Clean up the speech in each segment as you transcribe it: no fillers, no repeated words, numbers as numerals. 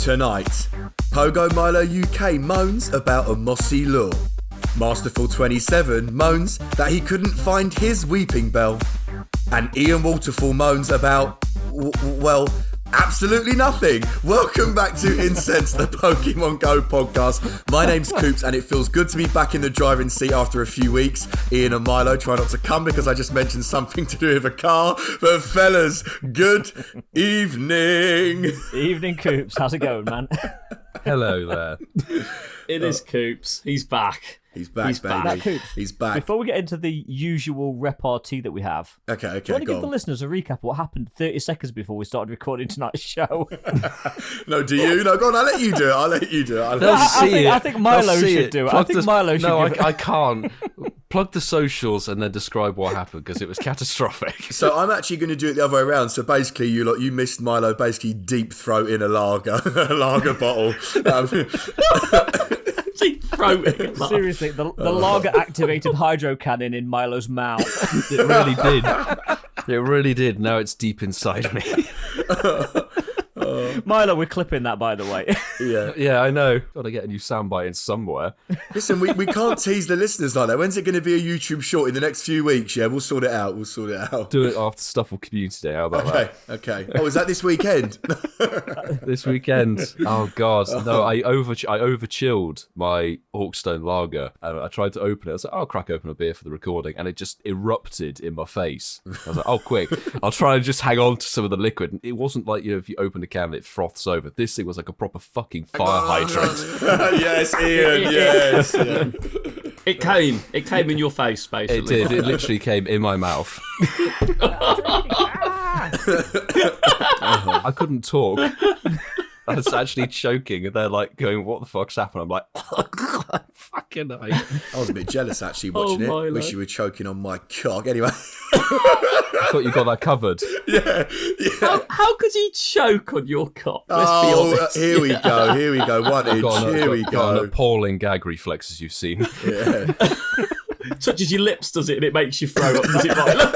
Tonight, Pogo Milo UK moans about a mossy law. Masterful 27 moans that he couldn't find his weeping bell. And Ian Waterfall moans about, well, absolutely nothing. Welcome back to Incensed, the Pokemon GO podcast. My name's Coops, and it feels good to be back in the driving seat after a few weeks. Ian and Milo try not to come because I just mentioned something to do with a car. But fellas, good evening. Evening, Coops. How's it going, man? Hello there. It is Coops. He's back. He's back, baby. Now, Coops, He's back. Before we get into the usual repartee that we have, Okay, do you want to go give the on. listeners a recap of what happened 30 seconds before we started recording tonight's show? No, do you? No, go on, I'll let you do it. I think Milo should do it. I think Milo should No, give it. I can't. Plug the socials and then describe what happened, because it was catastrophic. So I'm actually going to do it the other way around. So basically, you missed Milo basically deep throating a lager, a lager bottle. Deep throating. Seriously, the lager-activated hydro cannon in Milo's mouth. It really did. It really did. Now it's deep inside me. Milo, we're clipping that, by the way. Yeah, I know. Got to get a new soundbite in somewhere. Listen, we can't tease the listeners like that. When's it going to be a YouTube short in the next few weeks? Yeah, we'll sort it out. Do it after Stuffle Community Day. How about that? Okay. Oh, is that this weekend? This weekend. Oh God, no! I over chilled my Hawkstone lager, and I tried to open it. I was like, "I'll crack open a beer for the recording," and it just erupted in my face. I was like, "Oh, quick! I'll try and just hang on to some of the liquid." And it wasn't like, if you open a can, it froths over. This thing was like a proper fucking fire hydrant. Yes, Ian. Yes. Yeah. It came in your face, basically. It did. It literally came in my mouth. I couldn't talk. I was actually choking, and they're like going, "What the fuck's happened?" I'm like, "Fucking hell." I was a bit jealous actually watching it. Milo. Wish you were choking on my cock. Anyway. I thought you got that covered. Yeah. How could he choke on your cock? Let's be honest. Here we go. 1 inch. Here we Got an go. appalling gag reflex, as you've seen. Yeah. Touches your lips, does it? And it makes you throw up, does it, Milo?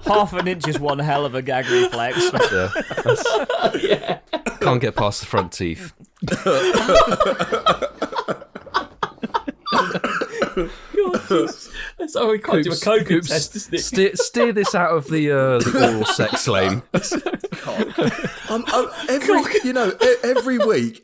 Half an inch is one hell of a gag reflex. Yeah. Can't get past the front teeth. So we can't do a COVID test, isn't it? Steer this out of the oral sex lane.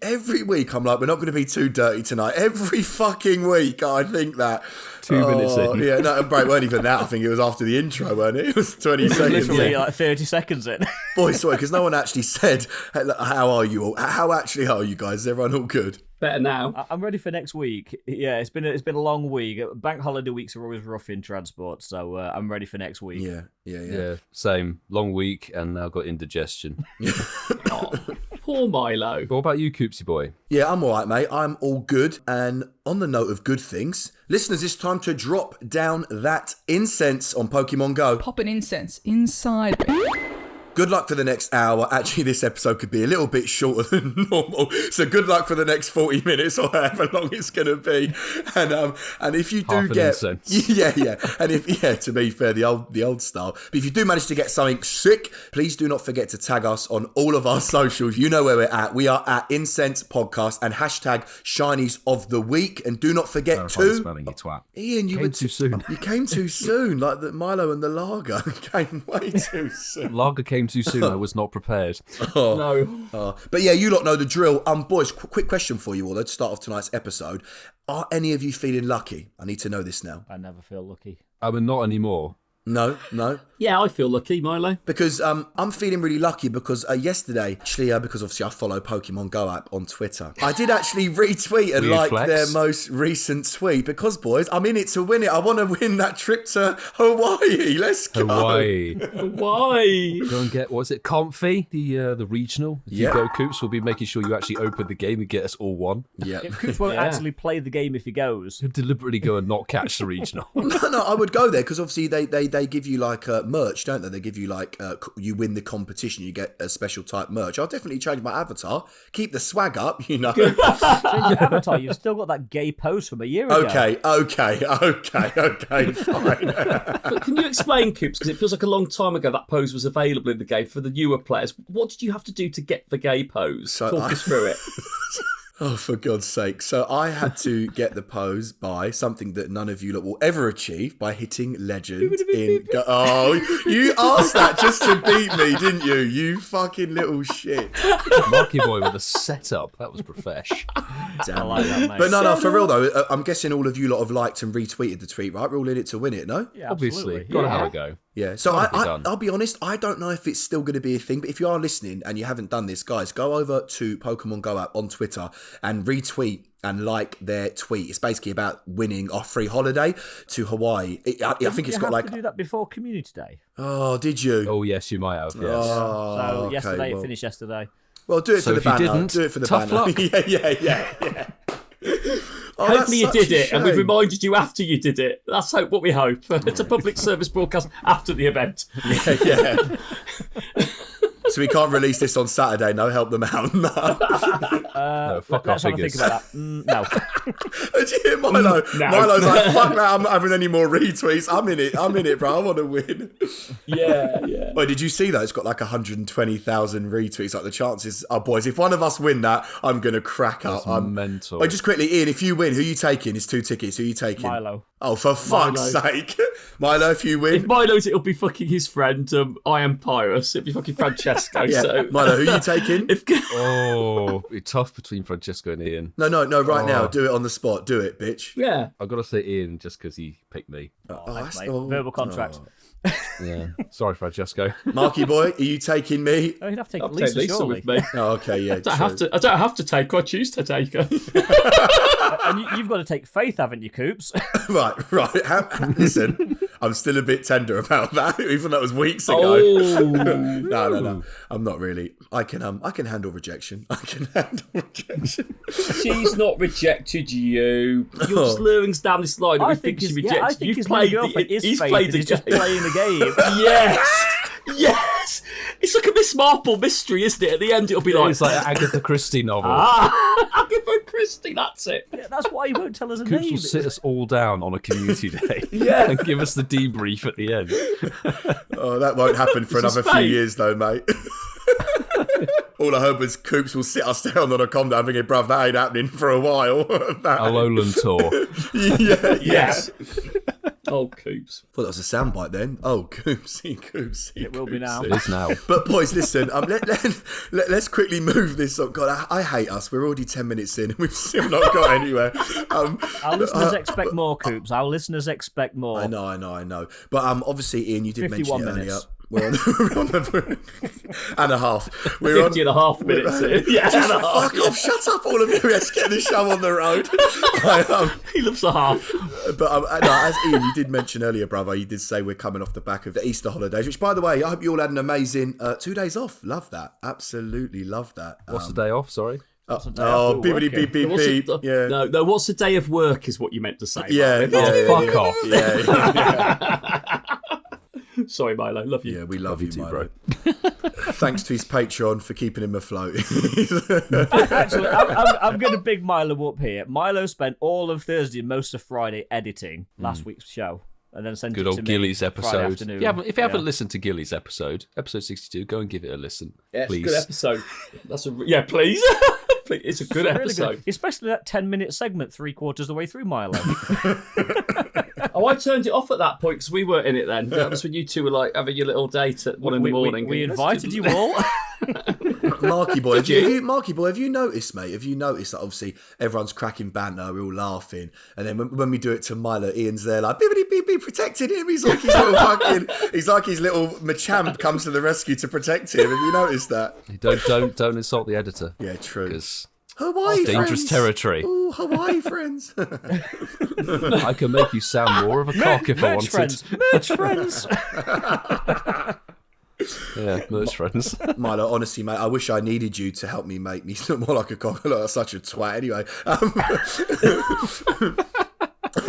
Every week I'm like, we're not going to be too dirty tonight. Every fucking week I think that. 2 minutes in. Yeah, no, break weren't even that. I think it was after the intro, weren't it? It was 20 seconds. Literally Yeah. like 30 seconds in. Boy, sorry, because no one actually said, how are you all? How actually are you guys? Is everyone all good? Better now. I'm ready for next week. Yeah, it's been a long week. Bank holiday weeks are always rough in transport, so I'm ready for next week. Yeah, same. Long week, and now got indigestion. Oh, poor Milo. What about you, Coopsy boy? Yeah, I'm all right, mate. I'm all good. And on the note of good things, listeners, it's time to drop down that incense on Pokemon GO. Pop an incense inside me. Good luck for the next hour. Actually, this episode could be a little bit shorter than normal. So good luck for the next 40 minutes or however long it's going to be. And if you do Half an get... incense. Yeah. And to be fair, the old style. But if you do manage to get something sick, please do not forget to tag us on all of our socials. You know where we're at. We are at Incense Podcast and hashtag Shinies of the Week. And do not forget to... Spelling, you twat. Ian, you Came too soon. You came too soon. Like the Milo and the lager came way too soon. Lager came too soon. I was not prepared. No. But yeah, you lot know the drill. Boys, quick question for you all. Let's start off tonight's episode. Are any of you feeling lucky? I need to know this now. I never feel lucky. I mean, not anymore. No. Yeah, I feel lucky, Milo. Because I'm feeling really lucky because yesterday, actually, because obviously I follow Pokemon GO app on Twitter, I did actually retweet and Weird like flex. their most recent tweet because, boys, I'm in it to win it. I want to win that trip to Hawaii. Let's go. Hawaii. Why? Go and get, what's it, Comfy, the regional. If you go, Coops, we'll be making sure you actually open the game and get us all one. Yeah. If Coops won't actually play the game if he goes. He'll deliberately go and not catch the regional. No, I would go there because obviously they they give you like merch, don't they? They give you like you win the competition, you get a special type merch. I'll definitely change my avatar, keep the swag up, you know. Change your avatar. You've still got that gay post from a year ago. Okay, fine. But can you explain, Coops? Because it feels like a long time ago that pose was available in the game for the newer players. What did you have to do to get the gay pose? Talk us through it. Oh, for God's sake. So I had to get the pose by something that none of you lot will ever achieve, by hitting legend in... Oh, you asked that just to beat me, didn't you? You fucking little shit. Marky boy with a setup. That was profesh. I like that, mate. But no, for real though, I'm guessing all of you lot have liked and retweeted the tweet, right? We're all in it to win it, no? Yeah, Obviously. absolutely. Gotta have a go. Yeah, so Can't be done. I'll be honest, I don't know if it's still going to be a thing, but if you are listening and you haven't done this, guys, go over to Pokemon GO app on Twitter and retweet and like their tweet. It's basically about winning our free holiday to Hawaii. I think it's got like... You have to do that before Community Day. Oh, did you? Oh, yes, you might have, yes. Oh, So okay, yesterday, well. it finished yesterday. Well, do it So for the if you banner. didn't, Do it for the tough banner. luck. Yeah. Oh, Hopefully you that's did such a it, and we've shame. reminded you after you did it. That's what we hope. It's a public service broadcast after the event. Yeah. So we can't release this on Saturday. No, help them out. No. No, fuck Let's our have a think figures. about that. No. Did you hear Milo? No. Milo's like, fuck that. I'm not having any more retweets. I'm in it, bro. I want to win. Yeah. Wait, did you see that? It's got like 120,000 retweets. Like the chances are, boys, if one of us win that, I'm going to crack up. I'm mental. Wait, just quickly, Ian, if you win, who are you taking? It's 2 tickets. Who are you taking? Milo. Oh, for fuck's sake. Milo, if you If win. Milo's, it'll be fucking his friend. I am Pyrus. It'll be fucking Francesco. Yeah. So Milo, who are you taking? Oh, it's tough between Francesco and Ian. No, right now. Do it on the spot. Do it, bitch. yeah. I've got to say Ian just because he picked me. Thanks, mate. Verbal contract. Yeah. Sorry, Francesco. Marky boy, are you taking me? Oh, you'd have to take I'll Lisa, take Lisa surely. with me. Oh, okay, yeah. I don't have to take her. I choose to take her. And you've got to take Faith, haven't you, Coops? Right. Listen, I'm still a bit tender about that, even though it was weeks ago. Oh. No. I'm not really. I can handle rejection. She's not rejected you. You're just luring us down this line that we think she rejected. I think You've his played new girlfriend is he's Faith, played and the he's just game. playing the game. Yes. It's like a Miss Marple mystery, isn't it? At the end, it'll be like, It's like an Agatha Christie novel. Agatha Christie. That's it. Yeah, that's why he won't tell us a Coops name. will sit us all down on a community day and give us the debrief at the end. Oh, that won't happen for This is another few fake. years, though, mate. All I heard was Coops will sit us down on a com down thinking, bruv, that ain't happening for a while. A Lowland tour. Yeah. Yes. Oh, Coops. Well, that was a soundbite then. Oh, Coopsy. It will be now. It is now. But boys, listen. Let's quickly move this up. God, I hate us. We're already 10 minutes in, and we've still not got anywhere. Our listeners expect more, Coops. Our listeners expect more. I know. But obviously, Ian, you did mention 51 it minutes. earlier. We're on the and a half. We're 50 and a half minutes in. Yeah, and a half. Fuck off! Shut up, all of you. Let's get the show on the road. He loves a half. But no, as Ian, you did mention earlier, brother, you did say we're coming off the back of the Easter holidays, which, by the way, I hope you all had an amazing 2 days off. Love that. Absolutely love that. What's the day off? Sorry. Oh, beepity beep beep beep. Yeah. No, what's the day of work is what you meant to say. Yeah, Fuck off. Yeah. Sorry, Milo. Love you. Yeah, we love you, too, Milo. Thanks to his Patreon for keeping him afloat. Actually, I'm going to big Milo up here. Milo spent all of Thursday and most of Friday editing last week's show. And then sent Good it old to me Gilly's Friday episode. afternoon. If you haven't listened to Gilly's episode 62, go and give it a listen. Yeah, it's please. a good episode. Please. Please. It's a good Really episode. good. Especially that 10-minute segment 3/4 of the way through, Milo. Oh, I turned it off at that point because we weren't in it then. That was when you two were like having your little date at 1 in the morning. We invited you all. Marky boy, have you noticed, mate? Have you noticed that obviously everyone's cracking banter, we're all laughing, and then when we do it to Milo, Ian's there like beep beep beep protecting him. He's like his little Machamp comes to the rescue to protect him. Have you noticed that? Don't insult the editor. Yeah, true. Because Hawaii dangerous friends. territory. Oh, Hawaii friends. I can make you sound more of a cock if I wanted. Merch friends. Yeah, merch friends. Milo, honestly, mate, I wish I needed you to help me look more like a cock. Like such a twat. Anyway,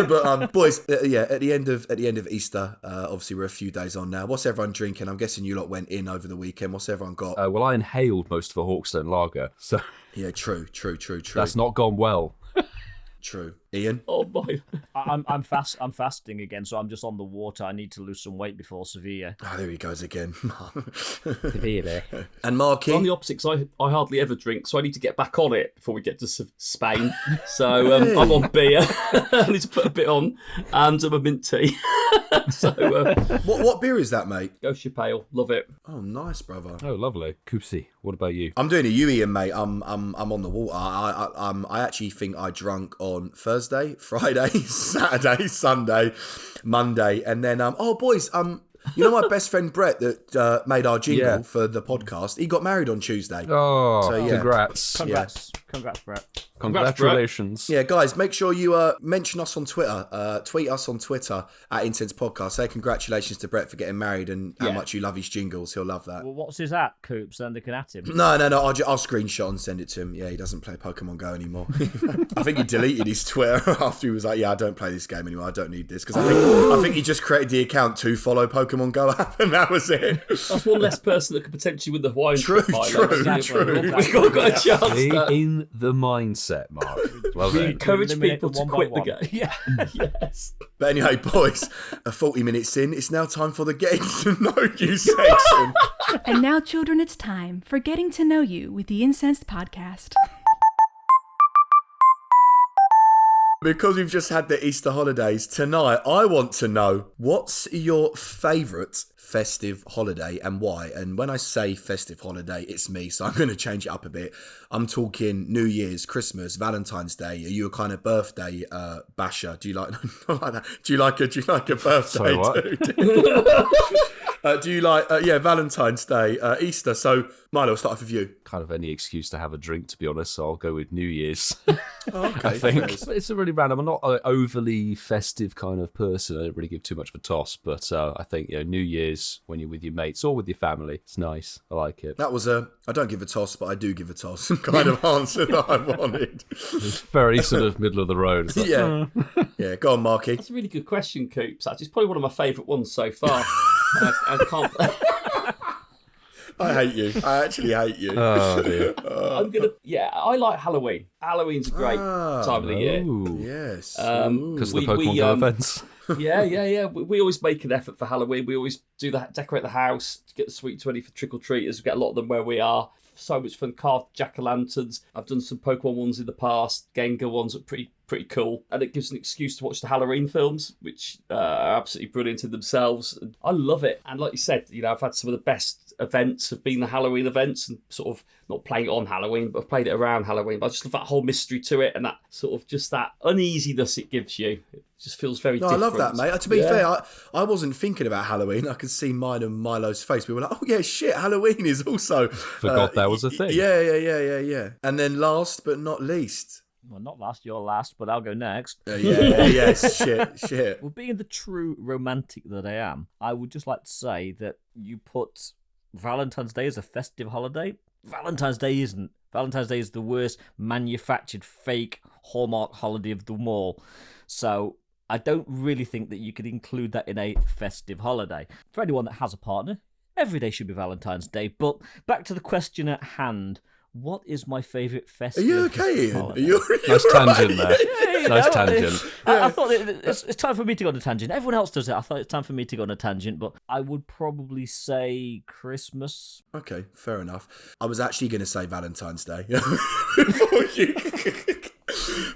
But boys, at the end of Easter, obviously we're a few days on now. What's everyone drinking? I'm guessing you lot went in over the weekend. What's everyone got? Well, I inhaled most of a Hawkstone lager, so Yeah, true. that's not gone well. True. Ian? Oh my! I'm fasting again, so I'm just on the water. I need to lose some weight before Sevilla. Oh, there he goes again. Sevilla. And Marky? On the opposite, because I hardly ever drink, so I need to get back on it before we get to Spain. So I'm on beer. I need to put a bit on, and I'm a mint tea. So What beer is that, mate? Gosha Pale, love it. Oh, nice, brother. Oh, lovely. Koopsie, what about you? I'm doing a Ian, mate. I'm on the water. I actually think I drunk on Thursday, Friday, Saturday, Sunday, Monday, and then boys, you know my best friend Brett that made our jingle for the podcast? He got married on Tuesday. Oh, So, yeah. congrats. Congrats, Brett. Congratulations. Yeah, guys, make sure you mention us on Twitter. Tweet us on Twitter at Incensed Podcast. Say congratulations to Brett for getting married and how much you love his jingles. He'll love that. Well, what's his at, Coops? Then they can at him. No. I'll screenshot and send it to him. Yeah, he doesn't play Pokemon Go anymore. I think he deleted his Twitter after he was like, "Yeah, I don't play this game anymore. I don't need this." Because I think he just created the account to follow Pokemon Go app, and that was it. That's one less person that could potentially win the Hawaiian True. Trip. We've got a chance. Be there. in the mindset, Mark. Well We then. encourage Eliminate people them to one quit by the game. Yeah. Yes. But anyway, boys, 40 minutes in, it's now time for the Getting to Know You section. And now, children, it's time for Getting to Know You with the Incensed Podcast. Because we've just had the Easter holidays, tonight I want to know, what's your favourite festive holiday and why? And when I say festive holiday, it's me, so I'm going to change it up a bit. I'm talking New Year's, Christmas, Valentine's Day. Are you a kind of birthday basher? Do you like not like that? Do you like a birthday? Sorry, what? Do you like Valentine's Day, Easter? So Milo, I'll start off with you. Kind of any excuse to have a drink, to be honest, so I'll go with New Year's. Okay, I think fair. it's a really random. I'm not an overly festive kind of person. I don't really give too much of a toss, but I think New Year's when you're with your mates or with your family, it's nice. I like it. That was I don't give a toss, but I do give a toss kind of answer that I wanted. It's very sort of middle of the road. It's like, Yeah, go on, Marky. That's a really good question, Coops. Actually, it's probably one of my favourite ones so far. I can't. I hate you. I actually hate you. Oh dear. I like Halloween. Halloween's a great time of the year. Ooh. Yes. Because of the Pokemon Go events. Yeah. We always make an effort for Halloween. We always do that, decorate the house, get the sweets ready for trick-or-treaters. We get a lot of them where we are. So much fun. Carved jack-o'-lanterns. I've done some Pokemon ones in the past. Gengar ones are pretty cool. And it gives an excuse to watch the Halloween films, which are absolutely brilliant in themselves. And I love it. And like you said, I've had some of the best events have been the Halloween events, and sort of not playing it on Halloween, but I've played it around Halloween. But I just love that whole mystery to it and that sort of just that uneasiness it gives you. It just feels very different. I love that, mate. To be fair, I wasn't thinking about Halloween. I could see mine and Milo's face. We were like, oh yeah, shit, Halloween is also... Forgot that was a thing. Yeah. And then last but not least... Well, not last, you're last, but I'll go next. Shit. Well, being the true romantic that I am, I would just like to say that you put Valentine's Day as a festive holiday. Valentine's Day isn't. Valentine's Day is the worst manufactured fake Hallmark holiday of them all. So I don't really think that you could include that in a festive holiday. For anyone that has a partner, every day should be Valentine's Day. But back to the question at hand. What is my favourite festive Are you okay, Ian? holiday? You're Nice tangent there. Yeah, Nice tangent. I thought it's time for me to go on a tangent. Everyone else does it. I thought it's time for me to go on a tangent, but I would probably say Christmas. Okay, fair enough. I was actually going to say Valentine's Day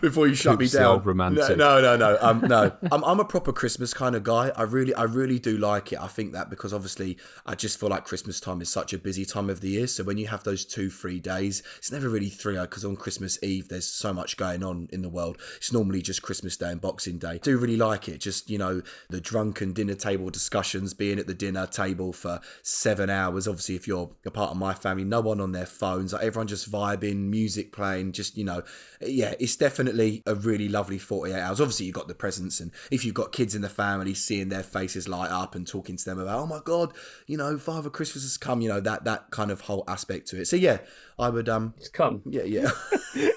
before you shut me Oops, the down. old romantic. No. I'm a proper Christmas kind of guy. I really do like it. I think that because obviously I just feel like Christmas time is such a busy time of the year. So when you have those 2-3 days, it's never really 3 because on Christmas Eve there's so much going on in the world. It's normally just Christmas Day and Boxing Day. I do really like it. Just the drunken dinner table discussions, being at the dinner table for 7 hours. Obviously, if you're a part of my family, no one on their phones. Like everyone just vibing, music playing. Just it's definitely a really lovely 48 hours. Obviously, you've got the presents, and if you've got kids in the family, seeing their faces light up and talking to them about, oh my God, Father Christmas has come, that kind of whole aspect to it. So yeah, I would It's come. Yeah.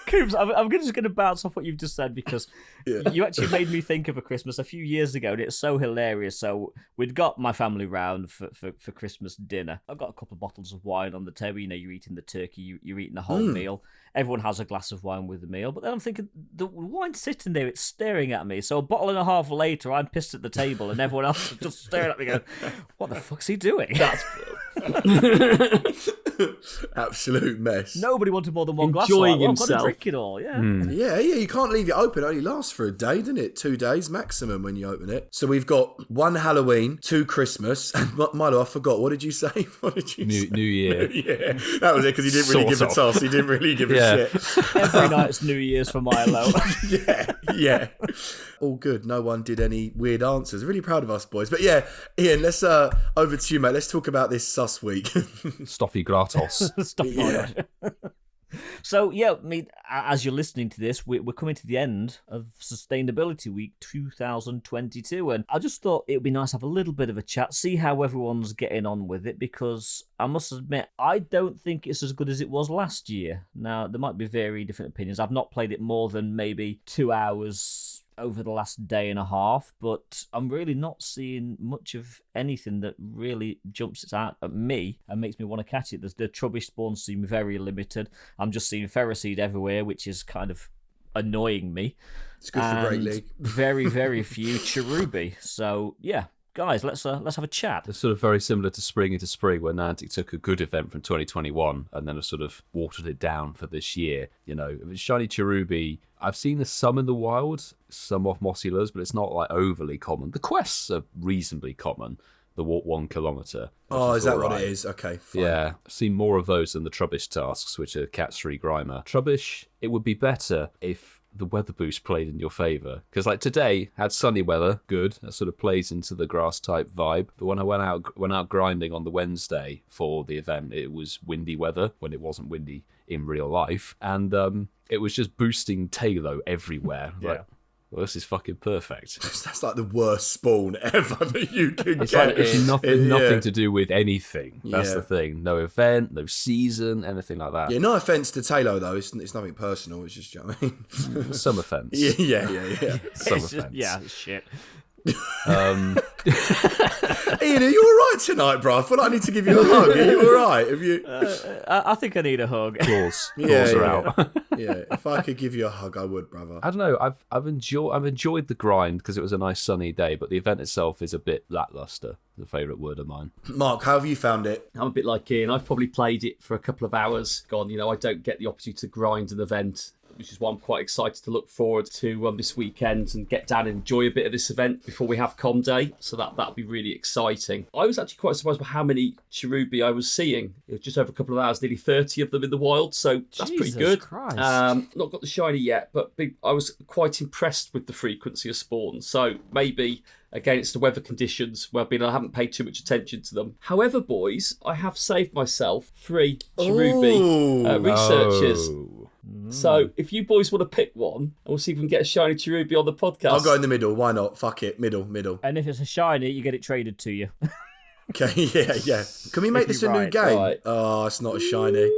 Coombs, I'm just going to bounce off what you've just said because you actually made me think of a Christmas a few years ago, and it's so hilarious. So we'd got my family round for Christmas dinner. I've got a couple of bottles of wine on the table. You're eating the turkey, you're eating the whole meal. Everyone has a glass of wine with the meal, but then I'm thinking, the wine's sitting there, it's staring at me. So a bottle and a half later, I'm pissed at the table, and everyone else is just staring at me going, what the fuck's he doing? That's absolute mess. Nobody wanted more than one glass. Enjoying I've got to himself. drink it all, yeah. Yeah, you can't leave it open. It only lasts for a day, doesn't it? 2 days maximum when you open it. So we've got 1 Halloween, 2 Christmas, and Milo, I forgot. What did you say? What did you say? New Year. Yeah, that was it, because he didn't really give a toss. He didn't really give a shit. Every night's New Year's for Milo. Yeah. All good. No one did any weird answers. Really proud of us, boys. But yeah, Ian, let's over to you, mate. Let's talk about this sus week. Stuffy gratos. Stop. Yeah. So, yeah, I mean, as you're listening to this, we're coming to the end of Sustainability Week 2022, and I just thought it would be nice to have a little bit of a chat, see how everyone's getting on with it, because I must admit, I don't think it's as good as it was last year. Now, there might be very different opinions. I've not played it more than maybe 2 hours over the last day and a half, but I'm really not seeing much of anything that really jumps out at me and makes me want to catch it. The Trubbish spawns seem very limited. I'm just seeing Ferroseed everywhere, which is kind of annoying me. It's good for Great League. Very, very few Cherubi. So, yeah. Guys, let's have a chat. It's sort of very similar to Spring into Spring, where Niantic took a good event from 2021 and then have sort of watered it down for this year. Shiny Cherubi, I've seen some in the wild, some off Mossy Lures, but it's not like overly common. The quests are reasonably common. The walk 1 kilometre. Oh, is that what it is? Okay, fine. Yeah, I've seen more of those than the Trubbish tasks, which are Cat 3 Grimer. Trubbish, it would be better if the weather boost played in your favour, because like today had sunny weather, good, that sort of plays into the grass type vibe. But when I went out grinding on the Wednesday for the event, it was windy weather when it wasn't windy in real life, and it was just boosting Talo everywhere. Yeah. Well, this is fucking perfect. That's like the worst spawn ever that you can It's get. like it's nothing to do with anything. That's Yeah. the thing. No event, no season, anything like that. Yeah, no offence to Talo though. It's nothing personal. It's just, you know what I mean? Some offence. Yeah. Some It's just- offence. yeah, shit. Ian, are you all right tonight, bro? I feel like I need to give you a hug. Are you all right? Have you? I think I need a hug. Claws Yeah, are yeah. out. Yeah. If I could give you a hug, I would, brother. I don't know. I've enjoyed the grind because it was a nice sunny day, but the event itself is a bit lackluster. The favourite word of mine. Mark, how have you found it? I'm a bit like Ian. I've probably played it for a couple of hours. Gone, I don't get the opportunity to grind an event, which is why I'm quite excited to look forward to this weekend and get down and enjoy a bit of this event before we have Com Day. So that'll be really exciting. I was actually quite surprised by how many Cherubi I was seeing. It was just over a couple of hours, nearly 30 of them in the wild. So that's pretty Jesus good. Christ. Not got the shiny yet, but I was quite impressed with the frequency of spawns. So maybe against the weather conditions where I haven't paid too much attention to them. However, boys, I have saved myself 3 Cherubi researchers. Oh. So if you boys want to pick one, and we'll see if we can get a shiny Cherubi on the podcast. I'll go in the middle. Why not? Fuck it. Middle. And if it's a shiny, you get it traded to you. Okay, yeah. Can we make this a new Right, game? right. Oh, it's not a shiny.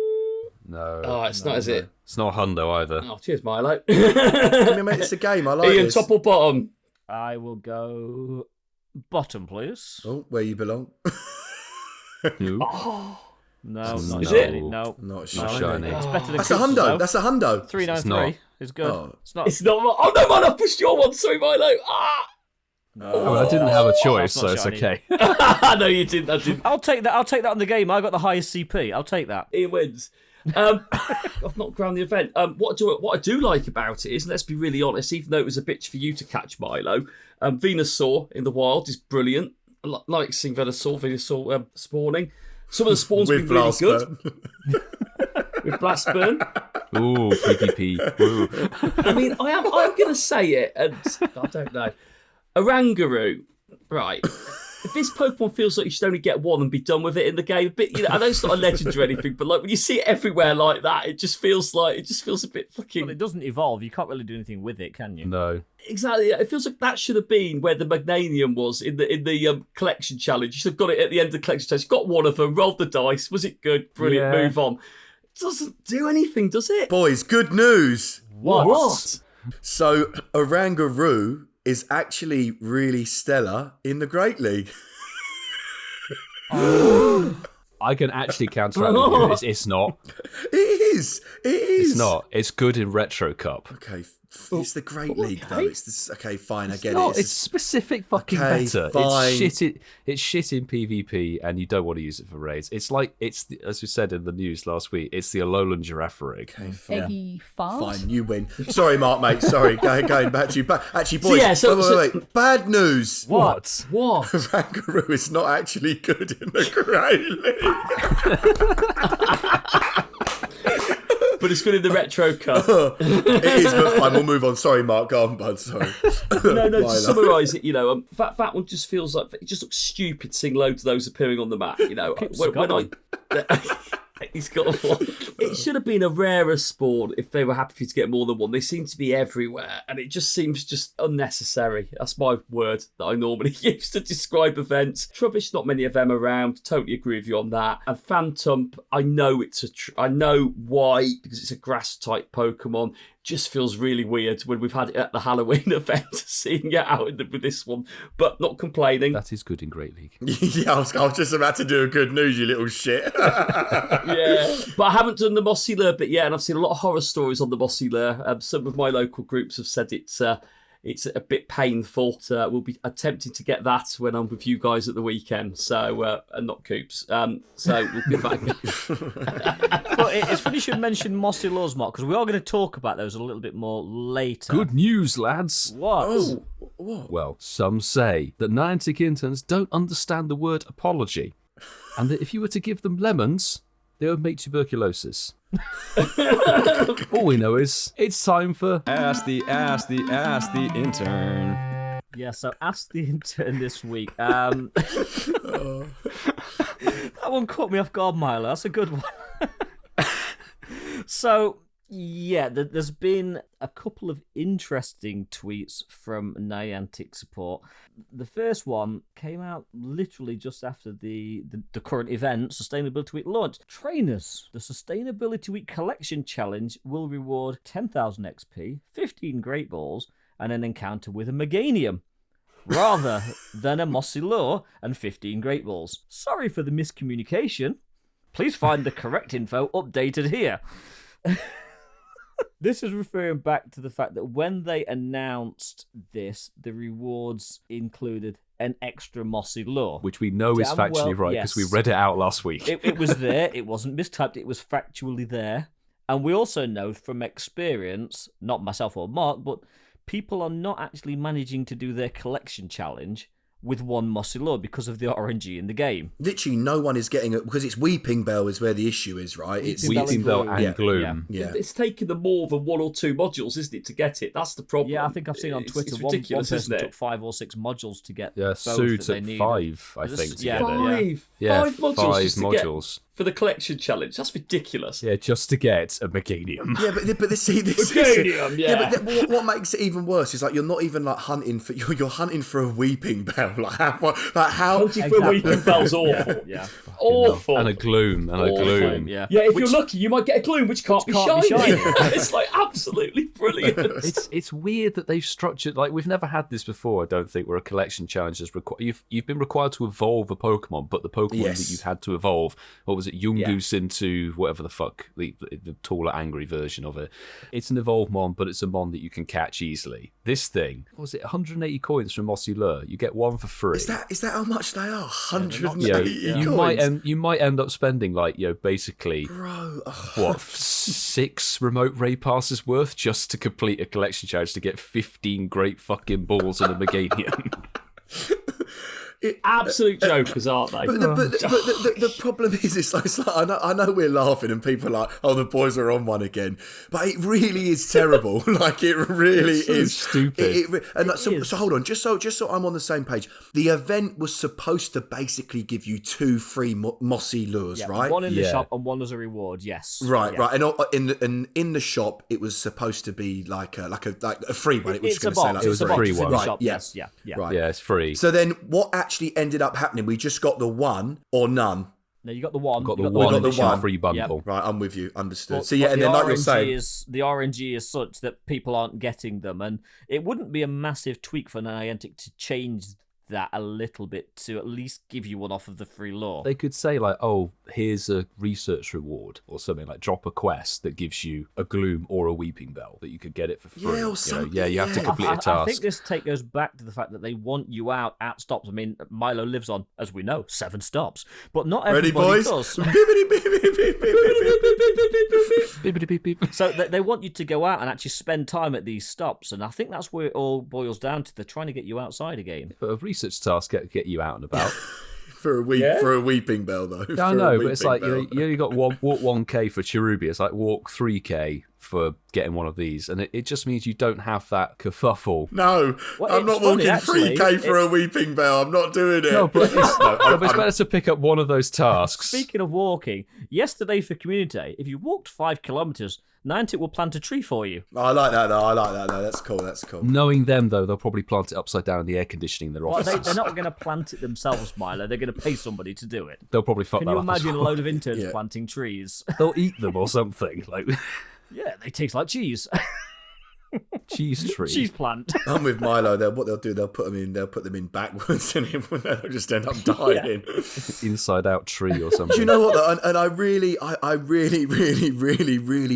No. Oh, it's not, is it? It's not a hundo either. Oh, cheers, Milo. Can we make this a game? I like Ian, this. top or bottom? I will go bottom, please. Oh, where you belong. Who? No, Is not it? shiny. No. Not Not shiny. shiny. It's better than That's a Crimson, hundo. though. That's a hundo. 393 is good. Oh. It's not. It's not. Oh no, man! I pushed your one. Sorry, Milo. Ah! Oh, I didn't have a choice, that's not so it's shiny. okay. No, you didn't. I didn't. I'll take that. I'll take that on the game. I got the highest CP. I'll take that. Ian wins. I've not ground the event. What I do like about it is, and let's be really honest, even though it was a bitch for you to catch, Milo, Venusaur in the wild is brilliant. I like seeing Venusaur spawning. Some of the spawns have With been really good. Blastburn. With Blastburn. Ooh, PvP. Ooh. I mean, I'm going to say it, and I don't know. Orangaroo, right? if this Pokemon feels like you should only get one and be done with it in the game, but I know it's not a legend or anything, but like when you see it everywhere like that, it just feels a bit fucking. Well, it doesn't evolve. You can't really do anything with it, can you? No. Exactly. It feels like that should have been where the Magnanium was in the collection challenge. You should have got it at the end of the collection challenge. Got one of them, rolled the dice. Was it good? Brilliant. Yeah. Move on. It doesn't do anything, does it? Boys, good news. What? So, Orangaroo is actually really stellar in the Great League. I can actually counteract you. It's not. It is. It's not. It's good in Retro Cup. Okay, it's the Great League though. It's this. Okay, fine, I get No, it. it's specific fucking Okay, meta. fine. It's shit in PvP, and you don't want to use it for raids. It's like as we said in the news last week. It's the Alolan Giraffe rig. Okay, fine. Eggy fart. Fine, you win. Sorry, Mark, mate. Sorry, going back to you. Actually, boys, wait. Bad news. What? Orangaroo is not actually good in the Great League. But it's good in the Retro Cup. It is, but fine. We'll move on. Sorry, Mark. Go on, bud. Sorry. No, to summarise it, that one just feels like it just looks stupid seeing loads of those appearing on the map. He's got one. It should have been a rarer spawn if they were happy to get more than one. They seem to be everywhere, and it just seems just unnecessary. That's my word that I normally use to describe events. Trubbish, not many of them around. Totally agree with you on that. And Phantom, I know I know why, because it's a grass type Pokemon. Just feels really weird when we've had it at the Halloween event, seeing it out with this one, but not complaining. That is good in Great League. Yeah, I was just about to do a good news, you little shit. Yeah, but I haven't done the Mossy Lure bit yet, and I've seen a lot of horror stories on the Mossy Lure. Some of my local groups have said it's a bit painful. We'll be attempting to get that when I'm with you guys at the weekend, so and not Coops. So we'll give that a go. Well, it's funny you should mention Mossy Lures, Mark, because we are going to talk about those a little bit more later. Good news, lads. What? Oh, what? Well, some say that Niantic interns don't understand the word apology, and that if you were to give them lemons, they would make tuberculosis. All we know is it's time for Ask the Intern. Yeah, so Ask the Intern this week. That one caught me off guard, Milo. That's a good one. So, yeah, there's been a couple of interesting tweets from Niantic support. The first one came out literally just after the current event, Sustainability Week launch. Trainers, the Sustainability Week Collection Challenge will reward 10,000 XP, 15 Great Balls, and an encounter with a Meganium, rather than a Mossy Lure and 15 Great Balls. Sorry for the miscommunication. Please find the correct info updated here. This is referring back to the fact that when they announced this, the rewards included an extra Mossy Lure. which we know is Damn factually well, right because yes. we read it out last week. It was there. It wasn't mistyped. It was factually there. And we also know from experience, not myself or Mark, but people are not actually managing to do their collection challenge with one Mossy Lure because of the RNG in the game. Literally, no one is getting it because it's Weeping Bell is where the issue is, right? It's Weeping Bell and Yeah. Gloom. Yeah. It's taken them more than 1 or 2 modules, isn't it, to get it? That's the problem. Yeah, I think I've seen on Twitter it's one ridiculous, person isn't it? took 5 or 6 modules to get Yeah, both Sue that they took needed. 5, I think, to Yeah. get it. Five. Yeah, 5 modules 5 just to get modules. for the collection challenge. That's ridiculous. Yeah, just to get a Meganium. Yeah, but this Meganium, yeah. but what makes it even worse is like you're not even like hunting for you're hunting for a Weeping Bell. Like how Hunting for Weeping Bell's awful. Yeah. Awful. And a Gloom. And Awful. a Gloom. Yeah. Yeah, if you're lucky, you might get a Gloom which can't be can't be shiny. shiny. It's like absolutely brilliant. It's weird that they've structured like we've never had this before. I don't think where a collection challenge is required. You've been required to evolve a Pokemon, but the Pokemon Yes. that you've had to evolve, what was it, Yungoos into whatever the fuck the taller, angry version of it. It's an evolved mon, but it's a mon that you can catch easily. This thing, what was it, 180 coins from Mossy Lure? You get one for free. is that how much they are? 180 you coins. might end up spending like basically Bro, what 6 remote raid passes worth just to complete a collection challenge to get 15 great fucking balls and a Meganium. Absolute jokers, aren't they? But the problem is, it's like I know we're laughing and people are like, oh, the boys are on one again, but it really is terrible. Like it really is stupid. So hold on, just so I'm on the same page. The event was supposed to basically give you 2 free mossy lures, right? One in the shop and one as a reward. Yes. Right. And in the shop, it was supposed to be like a free one. It was going to say like it was a free one. Right. Yes. Yeah. Right. Yeah, it's free. So then, what actually ended up happening? We just got the one or none. No, you got the one. Got you the got the one one. free bundle. Yep. Right, I'm with you. Understood. But, So yeah, and then like you're saying, the RNG is such that people aren't getting them, and it wouldn't be a massive tweak for Niantic to change that a little bit to at least give you one off of the free lure. They could say like, oh, here's a research reward or something, like drop a quest that gives you a Gloom or a Weeping Bell that you could get it for free. Yeah, or something, you have to complete a task. I think this take goes back to the fact that they want you out at stops. I mean, Milo lives on, as we know, 7 stops, but not ready, everybody boys? does. So they want you to go out and actually spend time at these stops, and I think that's where it all boils down to. They're trying to get you outside again. But a research task get you out and about. For a Weeping Bell though. I know, but it's like you only got walk 1k for Cherubi. It's like walk 3k for getting one of these, and it just means you don't have that kerfuffle. No, Well, I'm not it's funny, walking actually. 3k for a Weeping Bell. I'm not doing it. No, but it's better to pick up one of those tasks. Speaking of walking, yesterday for Community Day, if you walked 5 kilometres, Niantic will plant a tree for you. I like that though. That's cool. Knowing them, though, they'll probably plant it upside down in the air conditioning in their Well, offices. they're not going to plant it themselves, Milo. They're going to pay somebody to do it. They'll probably fuck Can that you up as imagine a well. load of interns planting trees? They'll eat them or something, like Yeah, they taste like cheese. cheese tree. Cheese plant. I'm with Milo. What they'll do, they'll put them in backwards, and they'll just end up dying. Inside out tree or something. Do you know what? Though? And I really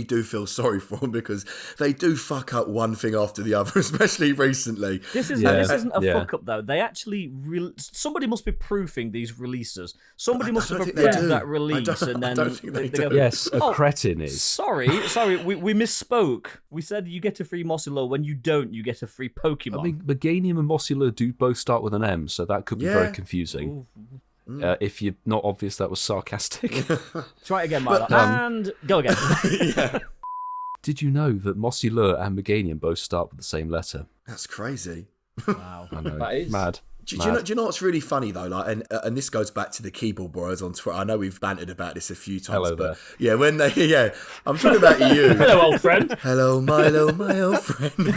do feel sorry for them because they do fuck up one thing after the other, especially recently. This isn't a fuck up though. They actually somebody must be proofing these releases. Somebody must have approved that release, and then I don't think they do. go, Yes, a cretin is. Sorry, we misspoke. We said you get a free Mossy Lure. When you don't, you get a free Pokemon. I mean, Meganium and Mossy do both start with an M, so that could be very confusing. If you're not obvious that was sarcastic. Try it again, Milo. And go again. Did you know that Mossy Lure and Meganium both start with the same letter? That's crazy. Wow. I know. That is Mad. Do you know what's really funny though? Like, and this goes back to the keyboard bros on Twitter. I know we've bantered about this a few times, Hello but there. I'm talking about you. Hello, old friend. Hello, Milo, my old friend.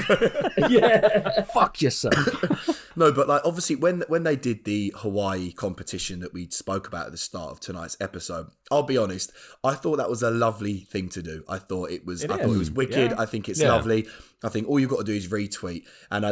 Yeah. Fuck yourself. No, but like obviously when they did the Hawaii competition that we spoke about at the start of tonight's episode, I'll be honest, I thought that was a lovely thing to do. I thought it was wicked. Yeah. I think it's lovely. I think all you've got to do is retweet. And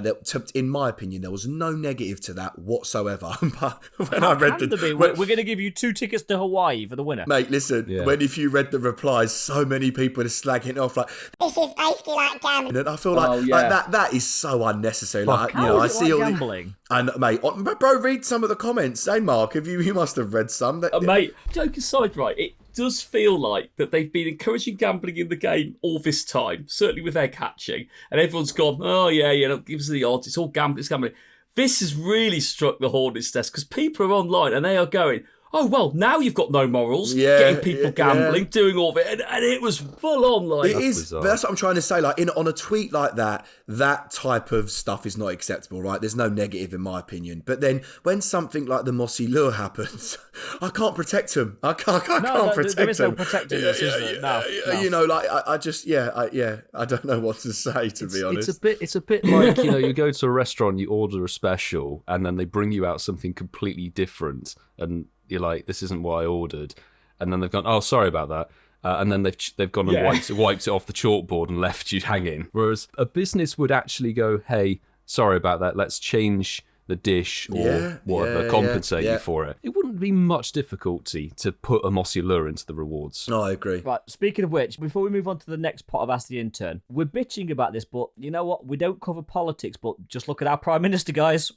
in my opinion, there was no negative to that whatsoever. But when I read we're going to give you 2 tickets to Hawaii for the winner. Mate, listen, if you read the replies, so many people are slagging it off like, This is basically like gambling. and I feel like that is so unnecessary. Like, How I is it see like all gambling? and mate, bro, read some of the comments. Hey, Mark, you must have read some. Mate, joke aside, right, it does feel like that they've been encouraging gambling in the game all this time, certainly with egg hatching, and everyone's gone, oh yeah, give us the odds, it's all gambling, it's gambling. This has really struck the hornet's nest because people are online and they are going, oh, well, now you've got no morals, getting people gambling, doing all of it, and it was full on, like... It is, but that's what I'm trying to say, like, on a tweet like that type of stuff is not acceptable, right? There's no negative in my opinion, but then when something like the Mossy Lure happens, I can't protect him. I can't protect him. There is no protecting this, is there? No. You know, like, I just, I don't know what to say, to be honest. It's a bit like, you go to a restaurant, you order a special, and then they bring you out something completely different, and you're like, this isn't what I ordered, and then they've gone, oh, sorry about that, and then they've gone and wiped it off the chalkboard and left you hanging. Whereas a business would actually go, hey, sorry about that, let's change the dish or whatever, compensate you for it. It wouldn't be much difficulty to put a Mossy Lure into the rewards. No, I agree. Right, speaking of which, before we move on to the next part of Ask the Intern, we're bitching about this, but you know what? We don't cover politics, but just look at our Prime Minister, guys.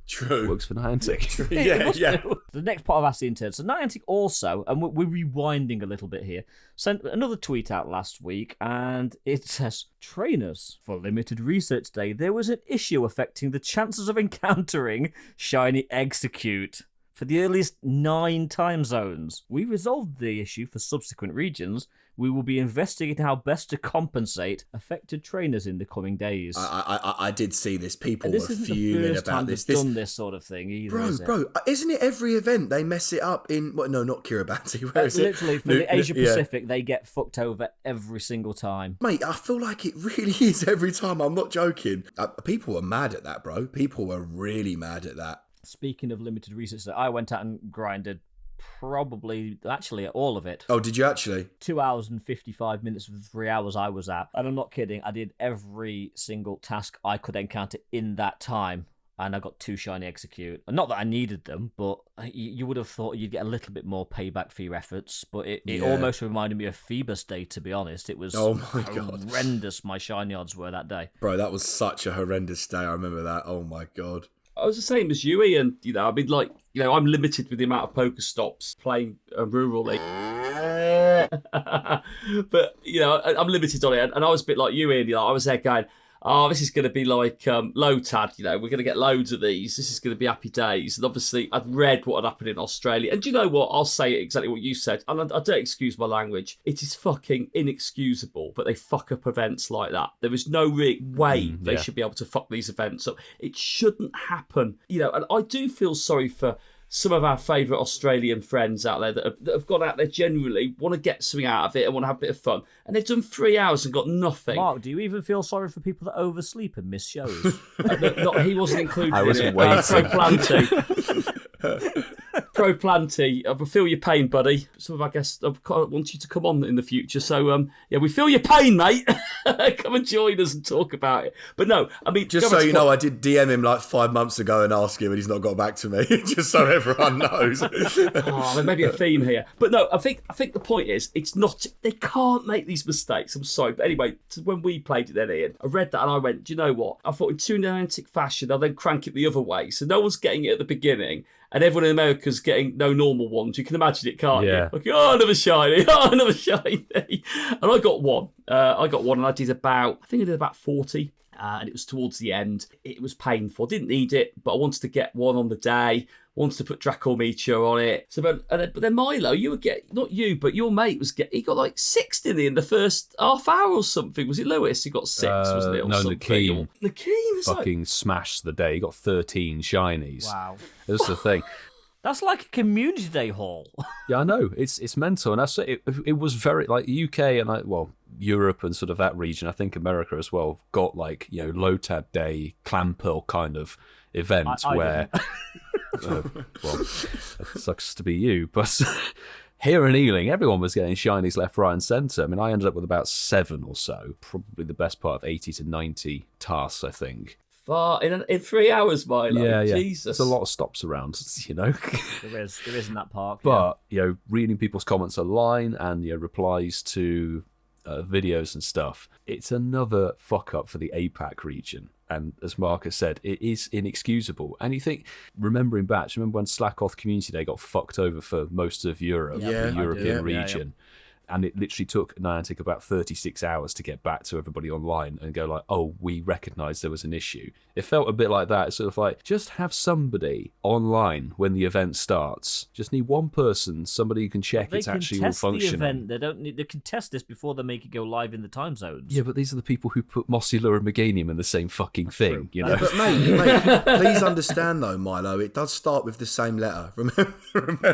True. Works for Niantic. Yeah. The next part of Ask the Intern. So Niantic also, and we're rewinding a little bit here, sent another tweet out last week, and it says, trainers, for limited research day, there was an issue affecting the chances of encountering Shiny Execute for the earliest 9 time zones. We resolved the issue for subsequent regions. We will be investigating how best to compensate affected trainers in the coming days. I did see this. People And this were isn't the fuming first about time this. they've done this sort of thing either, is it? Bro, isn't it every event they mess it up in? Well, no, not Kiribati. Where is it? Literally, for the Asia Pacific, they get fucked over every single time. Mate, I feel like it really is every time. I'm not joking. People were mad at that, bro. People were really mad at that. Speaking of limited research, I went out and grinded actually all of it. Oh, did you actually? 2 hours and 55 minutes of the 3 hours I was at. And I'm not kidding, I did every single task I could encounter in that time. And I got 2 Shiny Execute. Not that I needed them, but you would have thought you'd get a little bit more payback for your efforts. But it almost reminded me of Phoebus Day, to be honest. It was horrendous my Shiny odds were that day. Bro, that was such a horrendous day. I remember that. Oh my God. I was the same as you, Ian. I'm limited with the amount of Pokestops playing rurally. But, I'm limited on it. And I was a bit like you, Ian. I was there going, this is going to be like Lotad, we're going to get loads of these. This is going to be happy days. And obviously, I'd read what had happened in Australia. And do you know what? I'll say exactly what you said. And I don't excuse my language. It is fucking inexcusable, but they fuck up events like that. There is no way they should be able to fuck these events up. It shouldn't happen. And I do feel sorry for some of our favourite Australian friends out there that have gone out there generally, want to get something out of it and want to have a bit of fun. And they've done 3 hours and got nothing. Mark, do you even feel sorry for people that oversleep and miss shows? He wasn't included I was in it. waiting. Pro Planty, I feel your pain, buddy. Some of our guests want you to come on in the future. So, we feel your pain, mate. Come and join us and talk about it. But no, I mean... Just so you know, I did DM him like 5 months ago and ask him and he's not got back to me. Just so everyone knows. There may be a theme here. But no, I think the point is, it's not... They can't make these mistakes. I'm sorry. But anyway, when we played it then, Ian, I read that and I went, do you know what? I thought in true Niantic fashion, I'll then crank it the other way. So no one's getting it at the beginning. And everyone in America's getting no normal ones. You can imagine it, can't you? Like, another shiny. Another shiny. And I got one. And I did about 40. And it was towards the end. It was painful. Didn't need it, but I wanted to get one on the day. Wanted to put Dracometeor on it. So, but then Milo, you would get, not you, but your mate he got like 6 in the first half hour or something. Was it Lewis? He got 6, wasn't it? Or no, something. Nukemz fucking smashed the day. He got 13 shinies. Wow. That's the thing. That's like a community day haul. Yeah, I know. It's mental. And that's it was very, like, UK and Europe and sort of that region, I think America as well, got like, Lotad Day, Clamperl kind of events where... well, it sucks to be you, but here in Ealing, everyone was getting shinies left, right, and centre. I mean, I ended up with about 7 or so, probably the best part of 80 to 90 tasks, I think. In 3 hours, Milo. Yeah. Jesus. There's a lot of stops around, There is in that park. But, reading people's comments online and, replies to videos and stuff, it's another fuck up for the APAC region. And as Marcus said, it is inexcusable. And you think, remember when Slackoth Community Day got fucked over for most of Europe, the European region? And it literally took Niantic about 36 hours to get back to everybody online and go like, oh, we recognise there was an issue. It felt a bit like that. It's sort of like, just have somebody online when the event starts. Just need one person, somebody who can check it's actually all functioning. They can test this before they make it go live in the time zones. Yeah, but these are the people who put Mossylure and Meganium in the same fucking thing, you know? But mate, please understand though, Milo, it does start with the same letter. Remember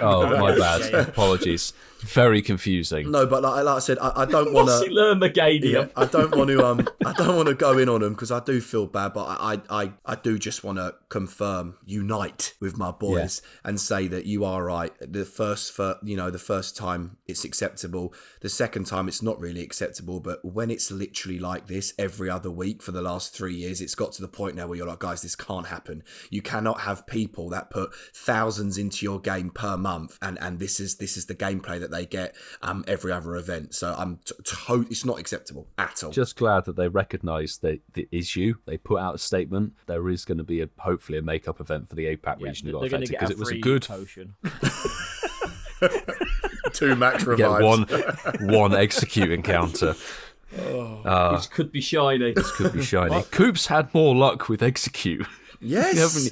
oh, my bad. Apologies. Very confusing. No, but like I said, I don't want to. Mossylure Meganium. Yeah, I don't want to go in on them because I do feel bad, but I do just want to confirm, unite with my boys and say that you are right. The first time it's acceptable. The second time it's not really acceptable. But when it's literally like this every other week for the last 3 years, it's got to the point now where you're like, guys, this can't happen. You cannot have people that put thousands into your game per month, and this is the gameplay that they get every other event. So I'm it's not acceptable at all. Just glad that they recognise the issue. They put out a statement. There is going to be hopefully a make-up event for the APAC region who got affected because it was a good potion. 2 max get revives. one execute encounter. Which could be shiny. This could be shiny. Coops had more luck with execute. Yes.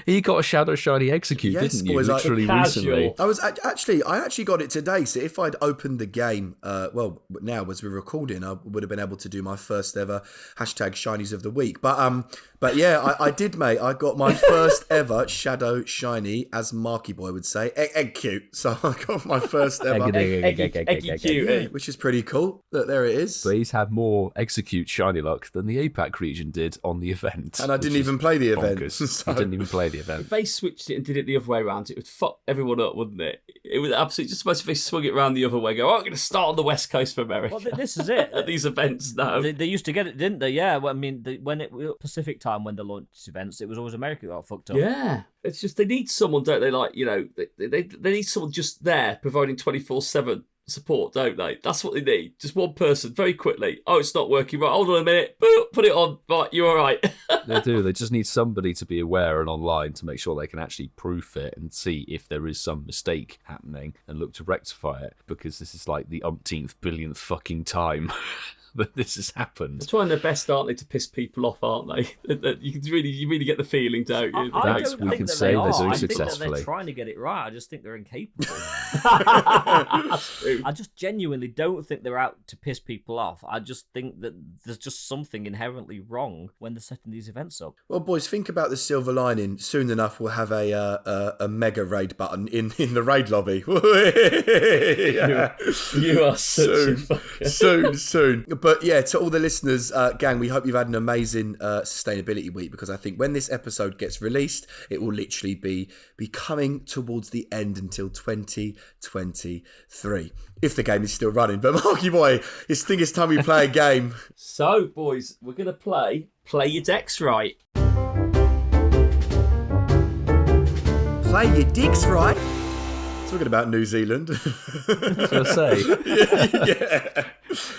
He got a Shadow Shiny Execute, Yes, didn't you? boys, Literally recently. I actually got it today. So if I'd opened the game, now as we're recording, I would have been able to do my first ever #Shinies of the week. But yeah, I did, mate. I got my first ever Shadow Shiny, as Marky Boy would say, Egg-cute. So I got my first ever, Egg-cute. which is pretty cool. Look, there it is. But he's had more Execute Shiny luck than the APAC region did on the event. And I didn't even play the event. I didn't even play the event. If they switched it and did it the other way around, it would fuck everyone up, wouldn't it? It would absolutely just imagine if they swung it around the other way. Go, I'm going to start on the west coast of America. Well, this is it. At these events now. They used to get it, didn't they? Yeah. Well, I mean, when it Pacific time when they launched events, it was always America that got fucked up. Yeah. It's just they need someone, don't they? Like, you know, they need someone just there providing 24/7 support, don't they? That's what they need. Just one person, very quickly. Oh, it's not working. Right, hold on a minute. Boop, put it on. Right, you're all right. They do. They just need somebody to be aware and online to make sure they can actually proof it and see if there is some mistake happening and look to rectify it, because this is like the umpteenth billionth fucking time that this has happened. They're trying their best, aren't they, to piss people off, aren't they? You really get the feeling, don't you? I That's don't we think can that say they they're are. doing I think that successfully. they're trying to get it right. I just think they're incapable. That's true. I just genuinely don't think they're out to piss people off. I just think that there's just something inherently wrong when they're setting these events up. Well, boys, think about the silver lining. Soon enough, we'll have a mega raid button in the raid lobby. Yeah. You are such a fucker. Soon. But yeah, to all the listeners, gang, we hope you've had an amazing sustainability week, because I think when this episode gets released, it will literally be coming towards the end until 2023. If the game is still running. But Marky Boy, it's time we play a game. So, boys, we're going to play Your Decks Right. Play your dicks right. Talking about New Zealand. I was going to say. Yeah.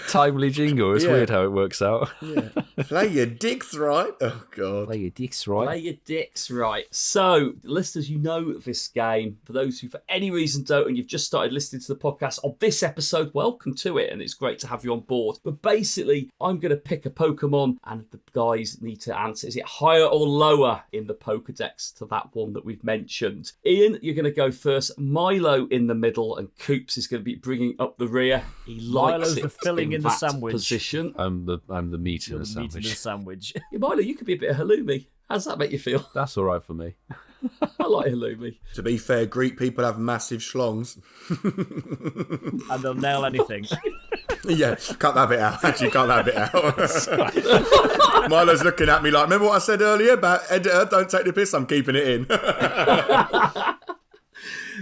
Timely jingle. It's weird how it works out. Yeah. Play your dicks right. Oh, God. Play your dicks right. Play Your Dicks Right. So, listeners, you know this game. For those who for any reason don't, and you've just started listening to the podcast on this episode, welcome to it, and it's great to have you on board. But basically, I'm going to pick a Pokemon, and the guys need to answer, is it higher or lower in the Pokedex to that one that we've mentioned? Ian, you're going to go first. Milo in the middle, and Coops is going to be bringing up the rear. He likes Milo's it the filling in the that sandwich. position. I'm the meat in You're the the meat in the sandwich. sandwich. Yeah, Milo, you could be a bit of halloumi. How does that make you feel? That's all right for me. I like halloumi. To be fair, Greek people have massive schlongs. And they'll nail anything. Yeah, cut that bit out. Actually, cut that bit out. Milo's looking at me like, remember what I said earlier about editor, don't take the piss, I'm keeping it in.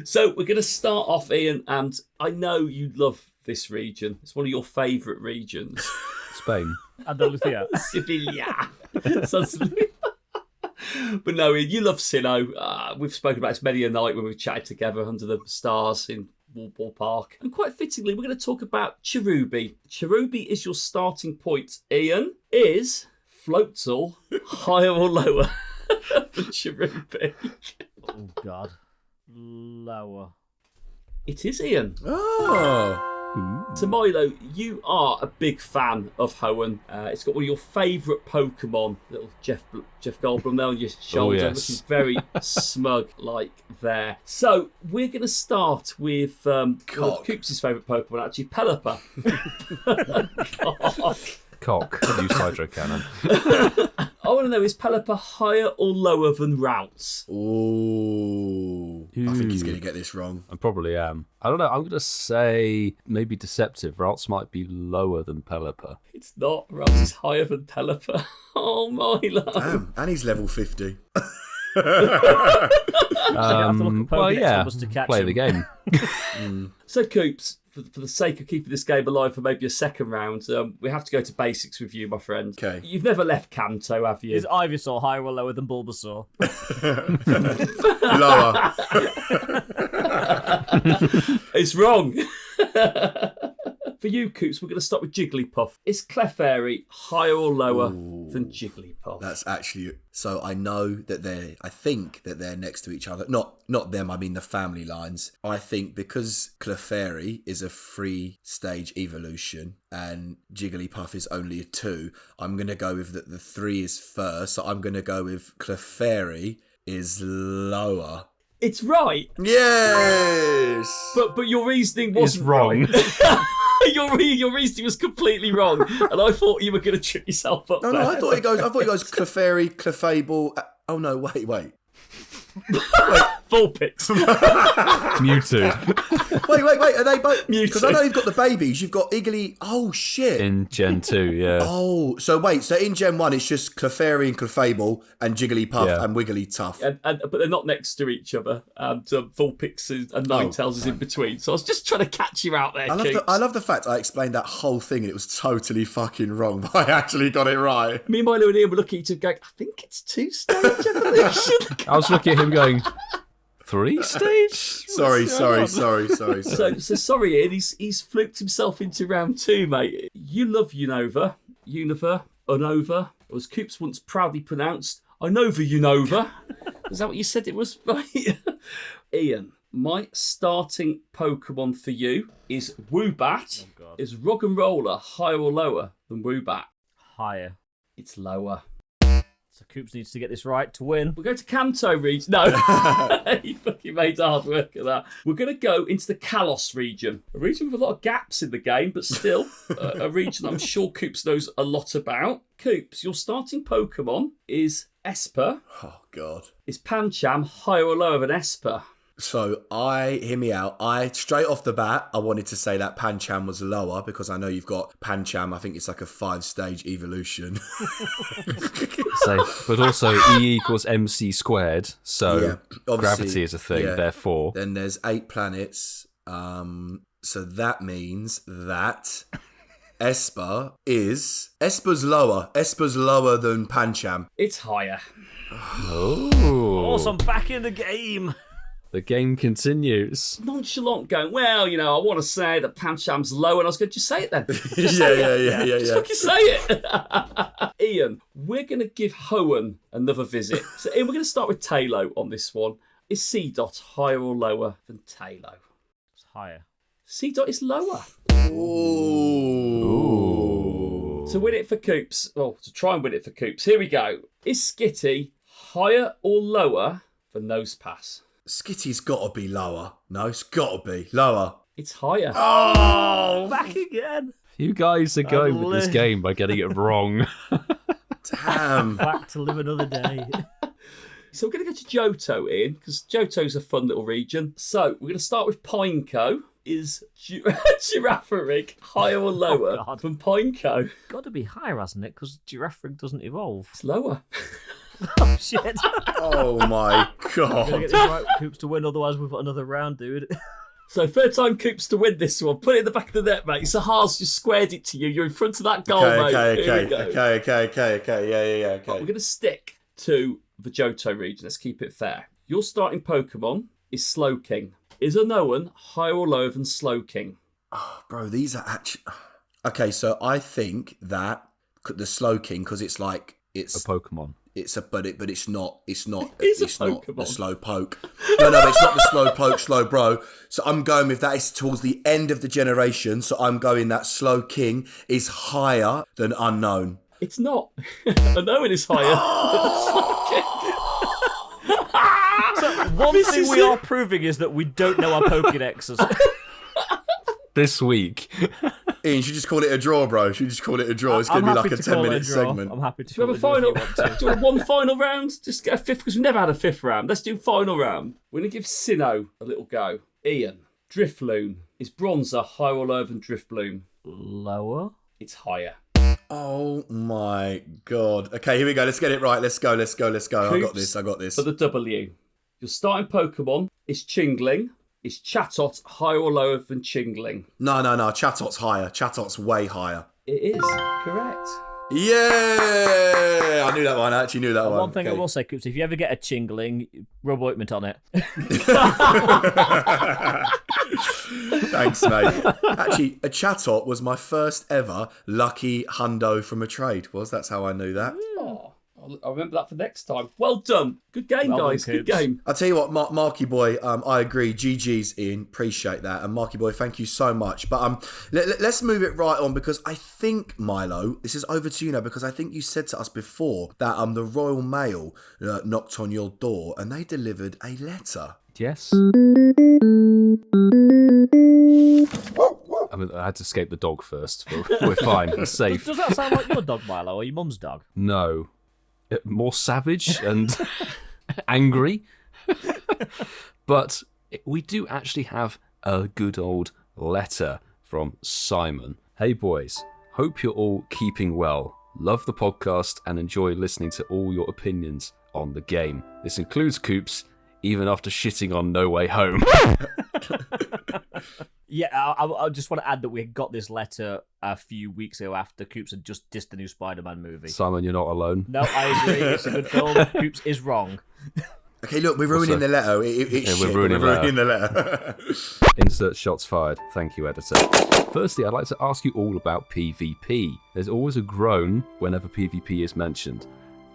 So we're going to start off, Ian, and I know you love this region. It's one of your favourite regions. Spain. Andalusia. Sevilla. But no, Ian, you love Sinnoh. We've spoken about this many a night when we've chatted together under the stars in Walpole Park. And quite fittingly, we're going to talk about Cherubi. Cherubi is your starting point, Ian. Is Floatzel higher or lower than Cherubi? Oh, God. Lower. It is, Ian. Oh. So Milo, you are a big fan of Hoenn. It's got one of your favourite Pokemon, little Jeff Goldblum there on your shoulder, yes. looking very smug like there. So we're going to start with one of Coops' favourite Pokemon, actually, Pelipper. Cock. Use Hydro Cannon. I want to know, is Pelipper higher or lower than Routes? Ooh. I think he's going to get this wrong. I probably am. I don't know. I'm going to say maybe Deceptive. Routes might be lower than Pelipper. It's not. Routes is higher than Pelipper. Oh, Milo. Damn. And he's level 50. Have to look at Well, Pokédex yeah. numbers to catch Play him. the game. So, Coops, for the sake of keeping this game alive for maybe a second round, we have to go to basics with you, my friend. Okay. You've never left Kanto, have you? Is Ivysaur higher or lower than Bulbasaur? Lower. It's wrong. For you, Coops, we're going to start with Jigglypuff. Is Clefairy higher or lower than Jigglypuff? That's actually... So I know that I think that they're next to each other. Not them, I mean the family lines. I think because Clefairy is a 3-stage evolution and Jigglypuff is only a 2, I'm going to go with that the 3 is first. So I'm going to go with Clefairy is lower. It's right. Yes! But your reasoning wasn't wrong. Right. Your reasoning was completely wrong, and I thought you were going to trip yourself up. No, there. I thought it goes Clefairy, Clefable. Oh no, wait. Vulpix. Mewtwo. Wait. Are they both? Mewtwo. Because I know you've got the babies. You've got Iggly. Oh shit. In Gen 2, yeah. Oh, so wait. So in Gen 1, it's just Clefairy and Clefable and Jigglypuff and Wigglytuff. But they're not next to each other. And Vulpix and Ninetales is in between. So I was just trying to catch you out there, I love the fact I explained that whole thing and it was totally fucking wrong, but I actually got it right. Me and Milo and Ian were looking at each other going, I think it's 2-stage evolution. I was looking at him going, 3-stage? Sorry. So sorry, Ian, he's fluked himself into round 2, mate. You love Unova, Unova, or as Coops once proudly pronounced, Unova. Is that what you said it was? Right. Ian, my starting Pokemon for you is Woobat. Oh, is Roggenrola higher or lower than Woobat? Higher. It's lower. So Coops needs to get this right to win. We're going to Kanto region. No, he fucking made hard work of that. We're going to go into the Kalos region. A region with a lot of gaps in the game, but still a region I'm sure Coops knows a lot about. Coops, your starting Pokemon is Esper. Oh god. Is Pancham higher or lower than Esper? So hear me out. Straight off the bat, I wanted to say that Pancham was lower because I know you've got Pancham. I think it's like a 5-stage evolution. But also E equals MC squared. So gravity is a thing, therefore. Then there's 8 planets. So that means that Esper's lower. Esper's lower than Pancham. It's higher. Oh. Awesome, back in the game. The game continues. Nonchalant going, well, I want to say that Pancham's low, and I was going to just say it then. Yeah. Just fucking say it. Ian, we're going to give Hoenn another visit. So, Ian, we're going to start with Talo on this one. Is C-Dot higher or lower than Talo? It's higher. C-Dot is lower. Ooh. To win it for Coops, to try and win it for Coops, here we go. Is Skitty higher or lower than Nosepass? Skitty's got to be lower. No, it's got to be lower. It's higher. Oh, back again. You guys are going with this game by getting it wrong. Damn. Back to live another day. So we're going to go to Johto, Ian, because Johto's a fun little region. So we're going to start with Pineco. Is Girafarig higher or lower than Pineco? Got to be higher, hasn't it? Because Girafarig doesn't evolve. It's lower. Oh, shit. Oh, my God. Gotta get this right, Coops, to win, otherwise we've got another round, dude. So third time Coops to win this one. Put it in the back of the net, mate. Sahar's just squared it to you. You're in front of that goal, mate. Okay. Yeah. Okay. We're going to stick to the Johto region. Let's keep it fair. Your starting Pokemon is Slowking. Is Unoan higher or lower than Slowking? Oh, bro, these are actually... Okay, so I think that the Slowking, because it's like... It's a Pokemon. But it's not the Pokemon. Slowpoke. No, it's not the Slowpoke, Slowbro. So I'm going with that. It's towards the end of the generation. So I'm going that Slowking is higher than Unknown. It's not. Unoan is higher than Slowking. So one thing we are proving is that we don't know our Pokédexes. This week. Ian, you should just call it a draw, bro. You should just call it a draw. It's going to be like a 10-minute segment. I'm happy to. Do you have a final? Do you want one final round? Just get a fifth, because we've never had a fifth round. Let's do final round. We're going to give Sinnoh a little go. Ian, Drifloon. Is Bronzer higher or lower than Drifloon? Lower. It's higher. Oh my God. Okay, here we go. Let's get it right. Let's go. I got this. For the W. Your starting Pokemon is Chingling. Is Chatot higher or lower than Chingling? No. Chatot's higher. Chatot's way higher. It is correct. Yeah, I knew that one. I actually knew that one. One thing I will say, Coops, if you ever get a chingling, rub ointment on it. Thanks, mate. Actually, a chatot was my first ever lucky hundo from a trade. That's how I knew that. Oh, I'll remember that for next time. Well done. Good game, Well guys. done, Good Coops. game. I'll tell you what, Marky Boy, I agree. GG's Ian. Appreciate that. And Marky Boy, thank you so much. But let's move it right on because I think, Milo, this is over to you now because I think you said to us before that the Royal Mail knocked on your door and they delivered a letter. Yes. I mean, I had to escape the dog first, but we're fine. We're safe. Does that sound like your dog, Milo, or your mum's dog? No. More savage and angry. But we do actually have a good old letter from Simon. Hey boys, hope you're all keeping well. Love the podcast and enjoy listening to all your opinions on the game. This includes Coops, even after shitting on No Way Home. Yeah, I just want to add that we got this letter a few weeks ago after Coops had just dissed the new Spider-Man movie. Simon, you're not alone. No, I agree. It's a good film. Coops is wrong. Okay, look, we're ruining the letter. We're ruining the letter. Insert shots fired. Thank you, editor. Firstly, I'd like to ask you all about PvP. There's always a groan whenever PvP is mentioned,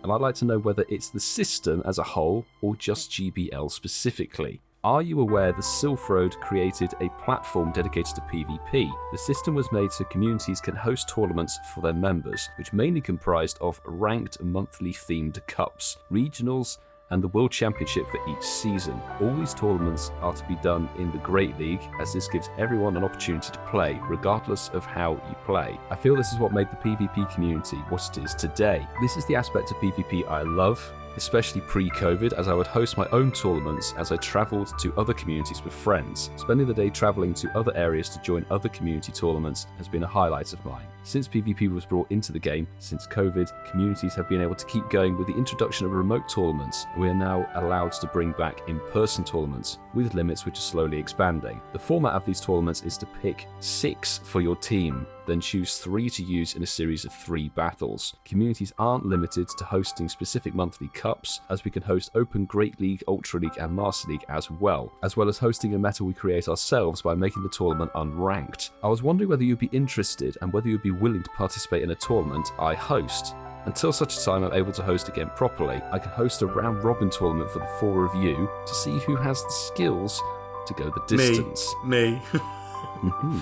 and I'd like to know whether it's the system as a whole or just GBL specifically. Are you aware the Sylph Road created a platform dedicated to PvP? The system was made so communities can host tournaments for their members, which mainly comprised of ranked monthly themed cups, regionals, and the World Championship for each season. All these tournaments are to be done in the Great League, as this gives everyone an opportunity to play, regardless of how you play. I feel this is what made the PvP community what it is today. This is the aspect of PvP I love, especially pre-COVID, as I would host my own tournaments as I travelled to other communities with friends. Spending the day travelling to other areas to join other community tournaments has been a highlight of mine. Since PvP was brought into the game, since COVID, communities have been able to keep going with the introduction of remote tournaments, and we are now allowed to bring back in-person tournaments, with limits which are slowly expanding. The format of these tournaments is to pick 6 for your team, then choose 3 to use in a series of 3 battles. Communities aren't limited to hosting specific monthly cups, as we can host Open, Great League, Ultra League and Master League as well as hosting a meta we create ourselves by making the tournament unranked. I was wondering whether you'd be interested and whether you'd be willing to participate in a tournament I host. Until such a time I'm able to host again properly, I can host a round-robin tournament for the 4 of you to see who has the skills to go the distance. Me.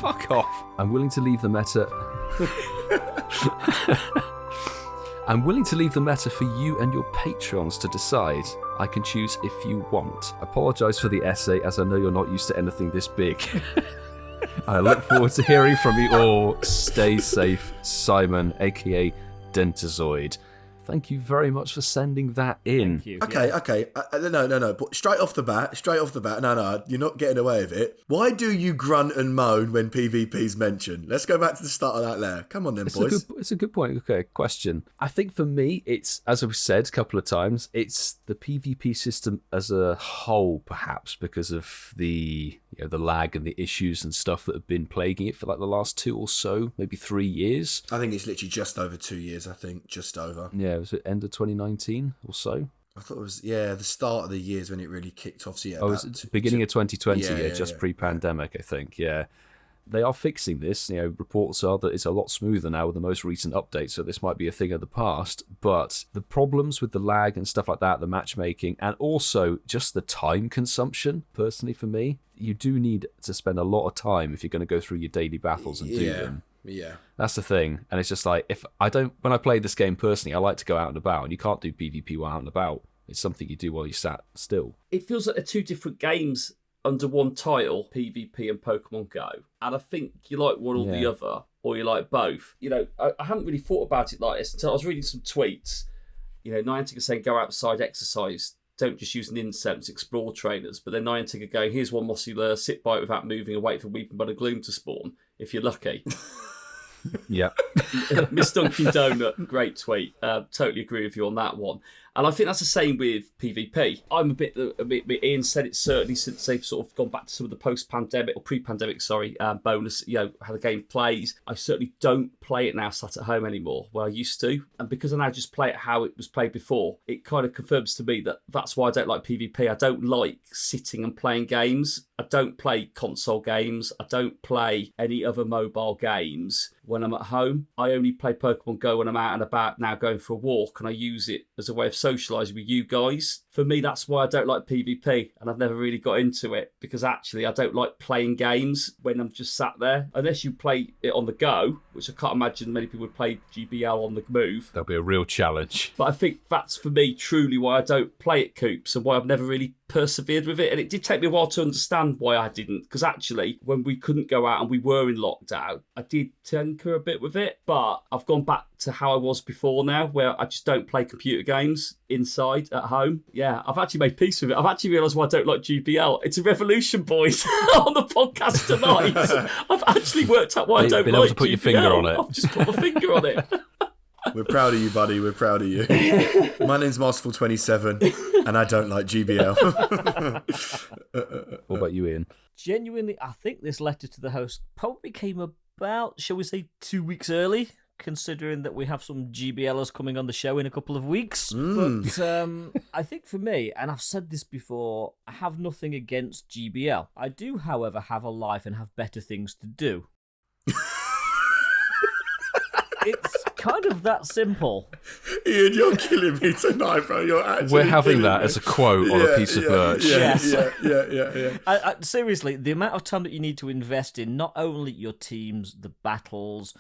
Fuck off. I'm willing to leave the meta. I'm willing to leave the meta for you and your patrons to decide. I can choose if you want. I apologise for the essay, as I know you're not used to anything this big. I look forward to hearing from you all. Stay safe, Simon, aka Dentazoid. Thank you very much for sending that in. Thank you. Okay. No. But straight off the bat, no, you're not getting away with it. Why do you grunt and moan when PvP's mentioned? Let's go back to the start of that there. Come on then, boys. It's a good point. Okay, question. I think for me, it's, as I've said a couple of times, it's the PvP system as a whole, perhaps, because of the the lag and the issues and stuff that have been plaguing it for like the last 2 or so, maybe 3 years. I think it's literally just over 2 years, just over. Yeah, was it end of 2019 or so? I thought it was, the start of the years when it really kicked off. So yeah, it was beginning of 2020, just yeah. pre-pandemic, I think, yeah. They are fixing this. Reports are that it's a lot smoother now with the most recent update, so this might be a thing of the past. But the problems with the lag and stuff like that, the matchmaking, and also just the time consumption, personally for me, you do need to spend a lot of time if you're going to go through your daily battles and do them. Yeah. That's the thing. And it's just like, when I play this game personally, I like to go out and about, and you can't do PvP while out and about. It's something you do while you're sat still. It feels like they're 2 different games under one title, PvP and Pokemon Go. And I think you like one or the other, or you like both. I haven't really thought about it like this until I was reading some tweets. Niantic are saying go outside, exercise, don't just use an Incensed, explore trainers. But then Niantic are going, here's one mossy lure, sit by it without moving and wait for Weeping Bud of Gloom to spawn, if you're lucky. Yeah. Miss Dunkin' Donut, great tweet. Totally agree with you on that one. And I think that's the same with PvP. I'm a bit Ian said it, certainly since they've sort of gone back to some of the post-pandemic or pre-pandemic, bonus, how the game plays. I certainly don't play it now sat at home anymore, where I used to. And because I now just play it how it was played before, it kind of confirms to me that that's why I don't like PvP. I don't like sitting and playing games. I don't play console games. I don't play any other mobile games when I'm at home. I only play Pokemon Go when I'm out and about now going for a walk, and I use it as a way of socialising with you guys. For me, that's why I don't like PvP, and I've never really got into it, because actually I don't like playing games when I'm just sat there. Unless you play it on the go, which I can't imagine many people would play GBL on the move. That'll be a real challenge. But I think that's, for me, truly why I don't play it, Coops, and why I've never really persevered with it. And it did take me a while to understand why I didn't, because actually when we couldn't go out and we were in lockdown, I did tinker a bit with it. But I've gone back to how I was before now, where I just don't play computer games inside at home. Yeah, I've actually made peace with it. I've actually realised why I don't like GBL. It's a revolution, boys. On the podcast tonight, I've actually worked out why I don't been like able to put GBL. your finger on it. I've just put my finger on it. We're proud of you, buddy. We're proud of you. My name's Masterful27, and I don't like GBL. What about you, Ian? Genuinely, I think this letter to the host probably came about, shall we say, 2 weeks early, considering that we have some GBLers coming on the show in a couple of weeks. But I think for me, and I've said this before, I have nothing against GBL. I do, however, have a life and have better things to do. It's kind of that simple. Ian, you're killing me tonight, bro. You're actually We're having killing that me. as a quote on a piece of merch. Yes. Yeah. I, seriously, the amount of time that you need to invest in not only your teams, the battles,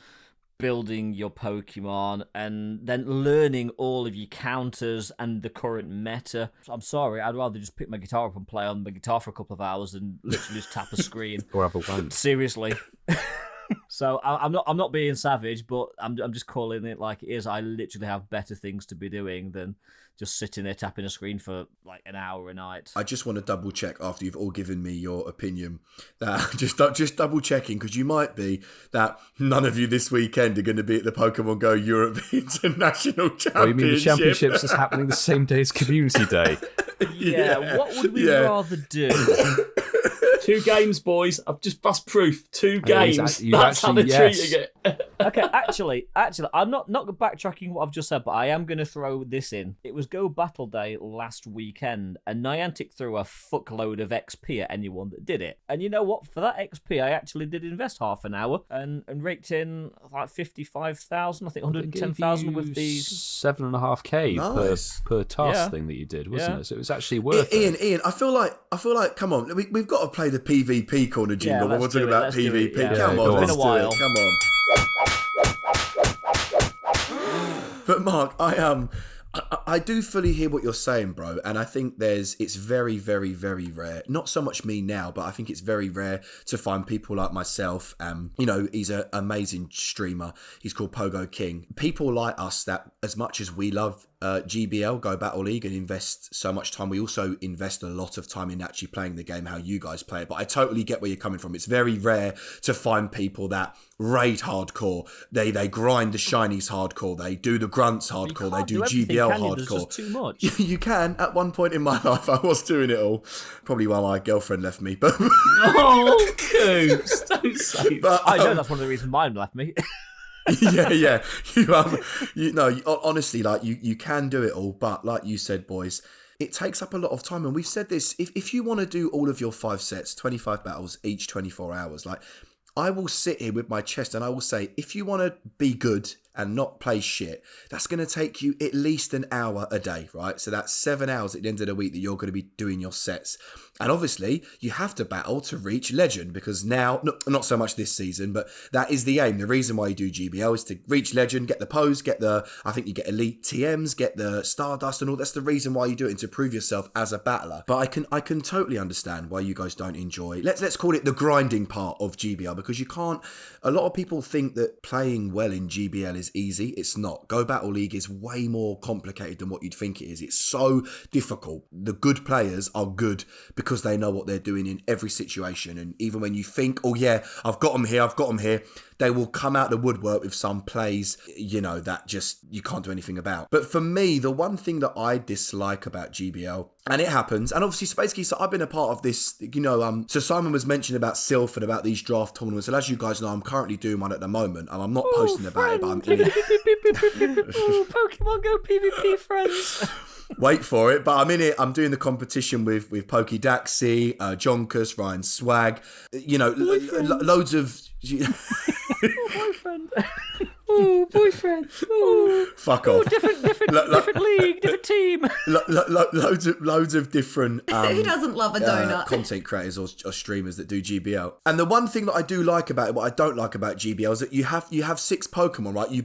building your Pokemon, and then learning all of your counters and the current meta. I'm sorry, I'd rather just pick my guitar up and play on my guitar for a couple of hours than literally just tap a screen. Or have a wank. Seriously. So I'm not being savage, but I'm just calling it like it is. I literally have better things to be doing than just sitting there tapping a screen for like an hour a night. I just want to double check after you've all given me your opinion that just double checking, because you might be that none of you this weekend are going to be at the Pokemon GO Europe International Championship. Oh, you mean the championships is happening the same day as Community Day? Yeah, what would we rather do? 2 games, boys. I've just bust proof. 2 games. You've That's how they're yes. treating it. Okay, actually, I'm not backtracking what I've just said, but I am going to throw this in. It was Go Battle Day last weekend, and Niantic threw a fuckload of XP at anyone that did it. And you know what? For that XP, I actually did invest half an hour and raked in like 55,000, I think 110,000 with the 7.5k Nice. per task Yeah. thing that you did, wasn't Yeah. it? So it was actually worth it. Ian, I feel like, come on, we've got to play the PvP corner jingle when we're let's do talking it, about let's do it, PvP. yeah. Come Yeah, on, go on. let's It's been a do while. it. Come on. But Mark, I do fully hear what you're saying, bro, and I think it's very, very, very rare. Not so much me now, but I think it's very rare to find people like myself. He's an amazing streamer. He's called Pogo King. People like us that, as much as we love GBL, Go Battle League, and invest so much time, we also invest a lot of time in actually playing the game how you guys play it. But I totally get where you're coming from. It's very rare to find people that raid hardcore. They grind the shinies hardcore. They do the grunts hardcore. They do GBL hardcore. There's just too much. You can. At one point in my life, I was doing it all. Probably while my girlfriend left me. But Oh, Coops, don't say that. but I know that's one of the reasons mine left me. yeah. Honestly, like you can do it all, but like you said, boys, it takes up a lot of time. And we've said this: if you want to do all of your 5 sets, 25 battles each, 24 hours, like I will sit here with my chest and I will say, if you want to be good and not play shit, that's going to take you at least an hour a day, right? So that's 7 hours at the end of the week that you're going to be doing your sets. And obviously, you have to battle to reach Legend, because now, not so much this season, but that is the aim. The reason why you do GBL is to reach Legend, get the pose, I think you get Elite TMs, get the Stardust and all. That's the reason why you do it, and to prove yourself as a battler. But I can totally understand why you guys don't enjoy, let's call it the grinding part of GBL, because you can't, a lot of people think that playing well in GBL is easy. It's not. Go Battle League is way more complicated than what you'd think it is. It's so difficult. The good players are good because they know what they're doing in every situation. And even when you think, oh yeah, I've got them here, they will come out the woodwork with some plays, that just you can't do anything about. But for me, the one thing that I dislike about GBL, and it happens, and obviously, so basically, so I've been a part of this, so Simon was mentioning about Sylph and about these draft tournaments, and as you guys know, I'm currently doing one at the moment, and I'm not posting about it, but I'm in it. Pokemon Go PvP friends. Wait for it, but I'm in it. I'm doing the competition with Pokedaxi, Jonkus, Ryan Swag, loads of... boyfriend. Oh, boyfriend. Oh, fuck off. Different league, different team. Loads of different. Who doesn't love a donut? Content creators or streamers that do GBL. And the one thing that I do like about it, what I don't like about GBL, is that you have 6 Pokemon, right? You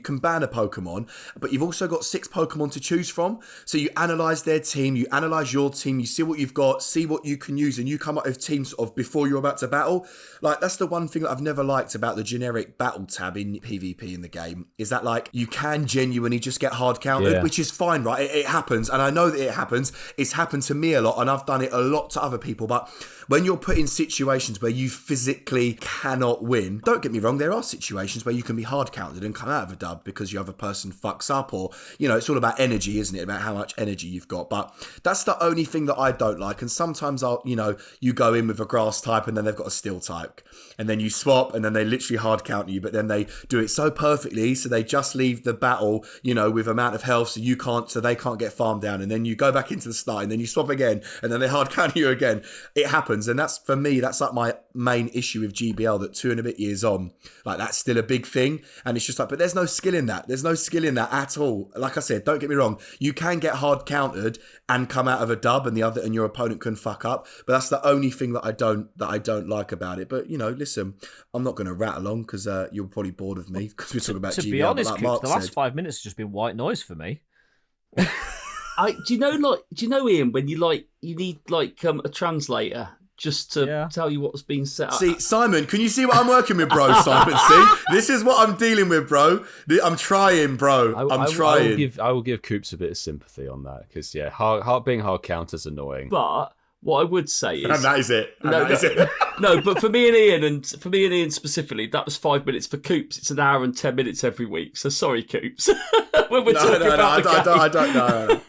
can ban a Pokemon, but you've also got 6 Pokemon to choose from. So you analyze their team, you analyze your team, you see what you've got, see what you can use, and you come up with teams sort of before you're about to battle. Like, that's the one thing that I've never liked about the generic battle tab in PvP in the game, is that like you can genuinely just get hard countered, which is fine, right? It happens, and I know that it happens. It's happened to me a lot, and I've done it a lot to other people. But when you're put in situations where you physically cannot win, don't get me wrong, there are situations where you can be hard countered and come out of a dub because your other person fucks up, or it's all about energy, isn't it? About how much energy you've got. But that's the only thing that I don't like. And sometimes you go in with a grass type and then they've got a steel type, and then you swap and then they literally hard counter you, but then they do it so perfectly, so they just leave the battle with amount of health, so they can't get farmed down, and then you go back into the start and then you swap again and then they hard counter you again. It happens, and that's, for me, that's like my main issue with GBL, that 2 and a bit years on, like, that's still a big thing. And it's just like, but there's no skill in that at all. Like I said, don't get me wrong, you can get hard countered and come out of a dub, and your opponent can fuck up, but that's the only thing that I don't like about it. But listen, I'm not going to rat along because you're probably bored of me because we're talking about GBL. To be honest, like Coops, the last 5 minutes has just been white noise for me. Do you know, Ian, when you need a translator just to tell you what's being set up? See, Simon, can you see what I'm working with, bro? Simon, see, this is what I'm dealing with, bro. I'm trying, bro. I'm trying. I will give Coops a bit of sympathy on that, because being hard counter's annoying. But what I would say is, and that is it. No, but for me and Ian specifically, that was 5 minutes. For Coops, it's an hour and 10 minutes every week. So sorry, Coops. When we're talking about I don't know.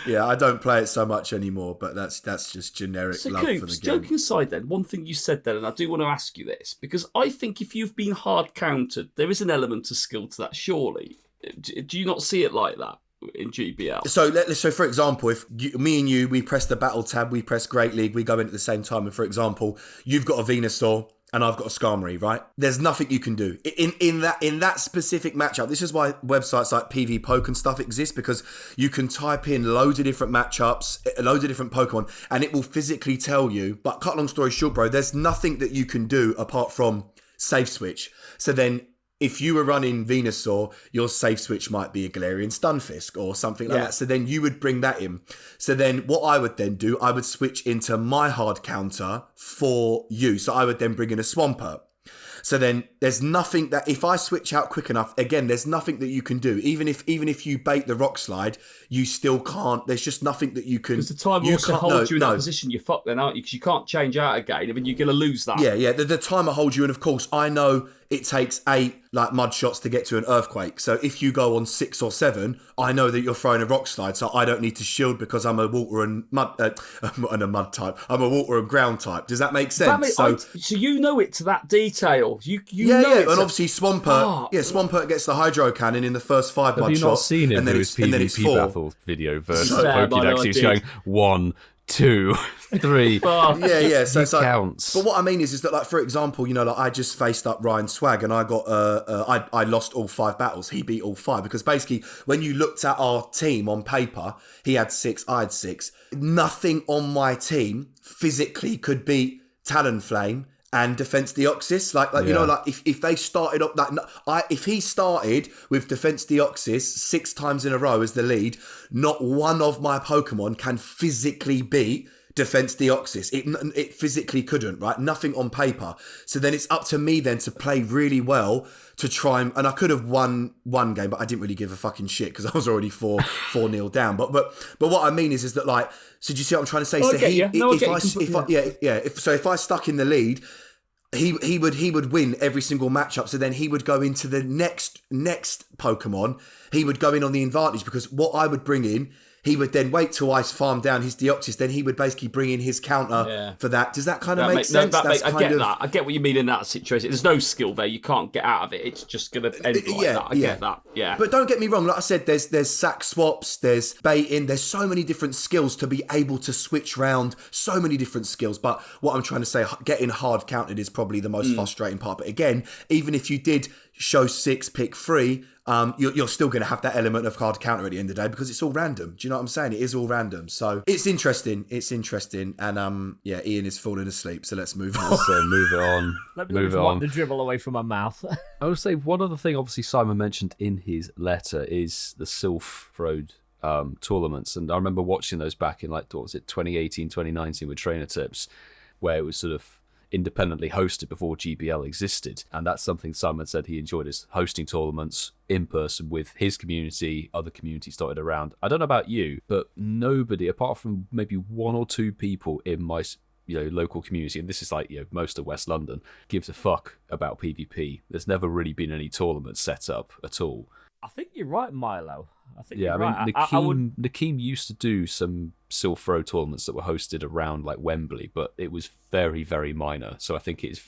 Yeah, I don't play it so much anymore, but that's just generic love Coops, for the game. Joking aside then, one thing you said then, and I do want to ask you this, because I think if you've been hard countered, there is an element of skill to that, surely. Do you not see it like that in GBL? So for example, if me and you, we press the battle tab, we press Great League, we go in at the same time, and for example, you've got a Venusaur and I've got a Skarmory, right? There's nothing you can do in that specific matchup. This is why websites like PvPoke and stuff exist, because you can type in loads of different matchups, loads of different Pokemon, and it will physically tell you. But cut long story short, bro, there's nothing that you can do apart from safe switch. So then, if you were running Venusaur, your safe switch might be a Galarian Stunfisk or something like that. So then you would bring that in. So then what I would then do, I would switch into my hard counter for you. So I would then bring in a Swampert. So then there's nothing that, if I switch out quick enough, again, there's nothing that you can do. Even if you bait the Rock Slide, you still can't. There's just nothing that you can. Because the timer also holds you in that position. You're fucked then, aren't you? Because you can't change out again. I mean, you're going to lose that. Yeah. The timer holds you, and of course, I know it takes 8 mud shots to get to an earthquake. So if you go on 6 or 7, I know that you're throwing a Rock Slide, so I don't need to shield because I'm a water and mud and a mud type. I'm a water and ground type. Does that make sense? So you know it to that detail. You know it. And obviously Swampert. Swampert gets the Hydro Cannon in the first 5 mud shots. Have you not seen him and then do his PvP battle video versus Pokédex? He's going 1, 2, 3. So counts. But what I mean is that, like, for example, I just faced up Ryan Swag, and I got I lost all 5 battles. He beat all 5, because basically when you looked at our team on paper, he had 6, I had 6. Nothing on my team physically could beat Talonflame and Defense Deoxys, if they started up if he started with Defense Deoxys 6 times in a row as the lead, not one of my Pokemon can physically beat Defense Deoxys. It physically couldn't, right? Nothing on paper. So then it's up to me then to play really well to try and I could have won one game, but I didn't really give a fucking shit because I was already 4-0 down. But what I mean is that, like, so do you see what I'm trying to say? If I stuck in the lead, he would win every single matchup. So then he would go into the next Pokemon. He would go in on the advantage because what I would bring in, he would then wait till I farmed down his Deoxys. Then he would basically bring in his counter for that. Does that kind of make sense? I get that. I get what you mean in that situation. There's no skill there. You can't get out of it. It's just going to end like that. I get that. Yeah. But don't get me wrong. Like I said, there's sack swaps, there's baiting, there's so many different skills to be able to switch round. So many different skills. But what I'm trying to say, getting hard counted is probably the most frustrating part. But again, even if you did show 6, pick 3, you're still going to have that element of hard counter at the end of the day because it's all random. Do you know what I'm saying? It is all random. So it's interesting. And Ian is falling asleep. So let's move on. So move it on. Let me wipe the dribble away from my mouth. I would say one other thing, obviously, Simon mentioned in his letter is the Sylph Road tournaments. And I remember watching those back in, 2018, 2019 with Trainer Tips, where it was sort of independently hosted before GBL existed. And that's something Simon said he enjoyed, is hosting tournaments in person with his community, other communities dotted around. I don't know about you, but nobody, apart from maybe 1 or 2 people in my local community, and this is most of West London, gives a fuck about PvP. There's never really been any tournaments set up at all. I think you're right, Milo. Nukemz used to do some Sylph Road tournaments that were hosted around Wembley, but it was very, very minor. So I think it's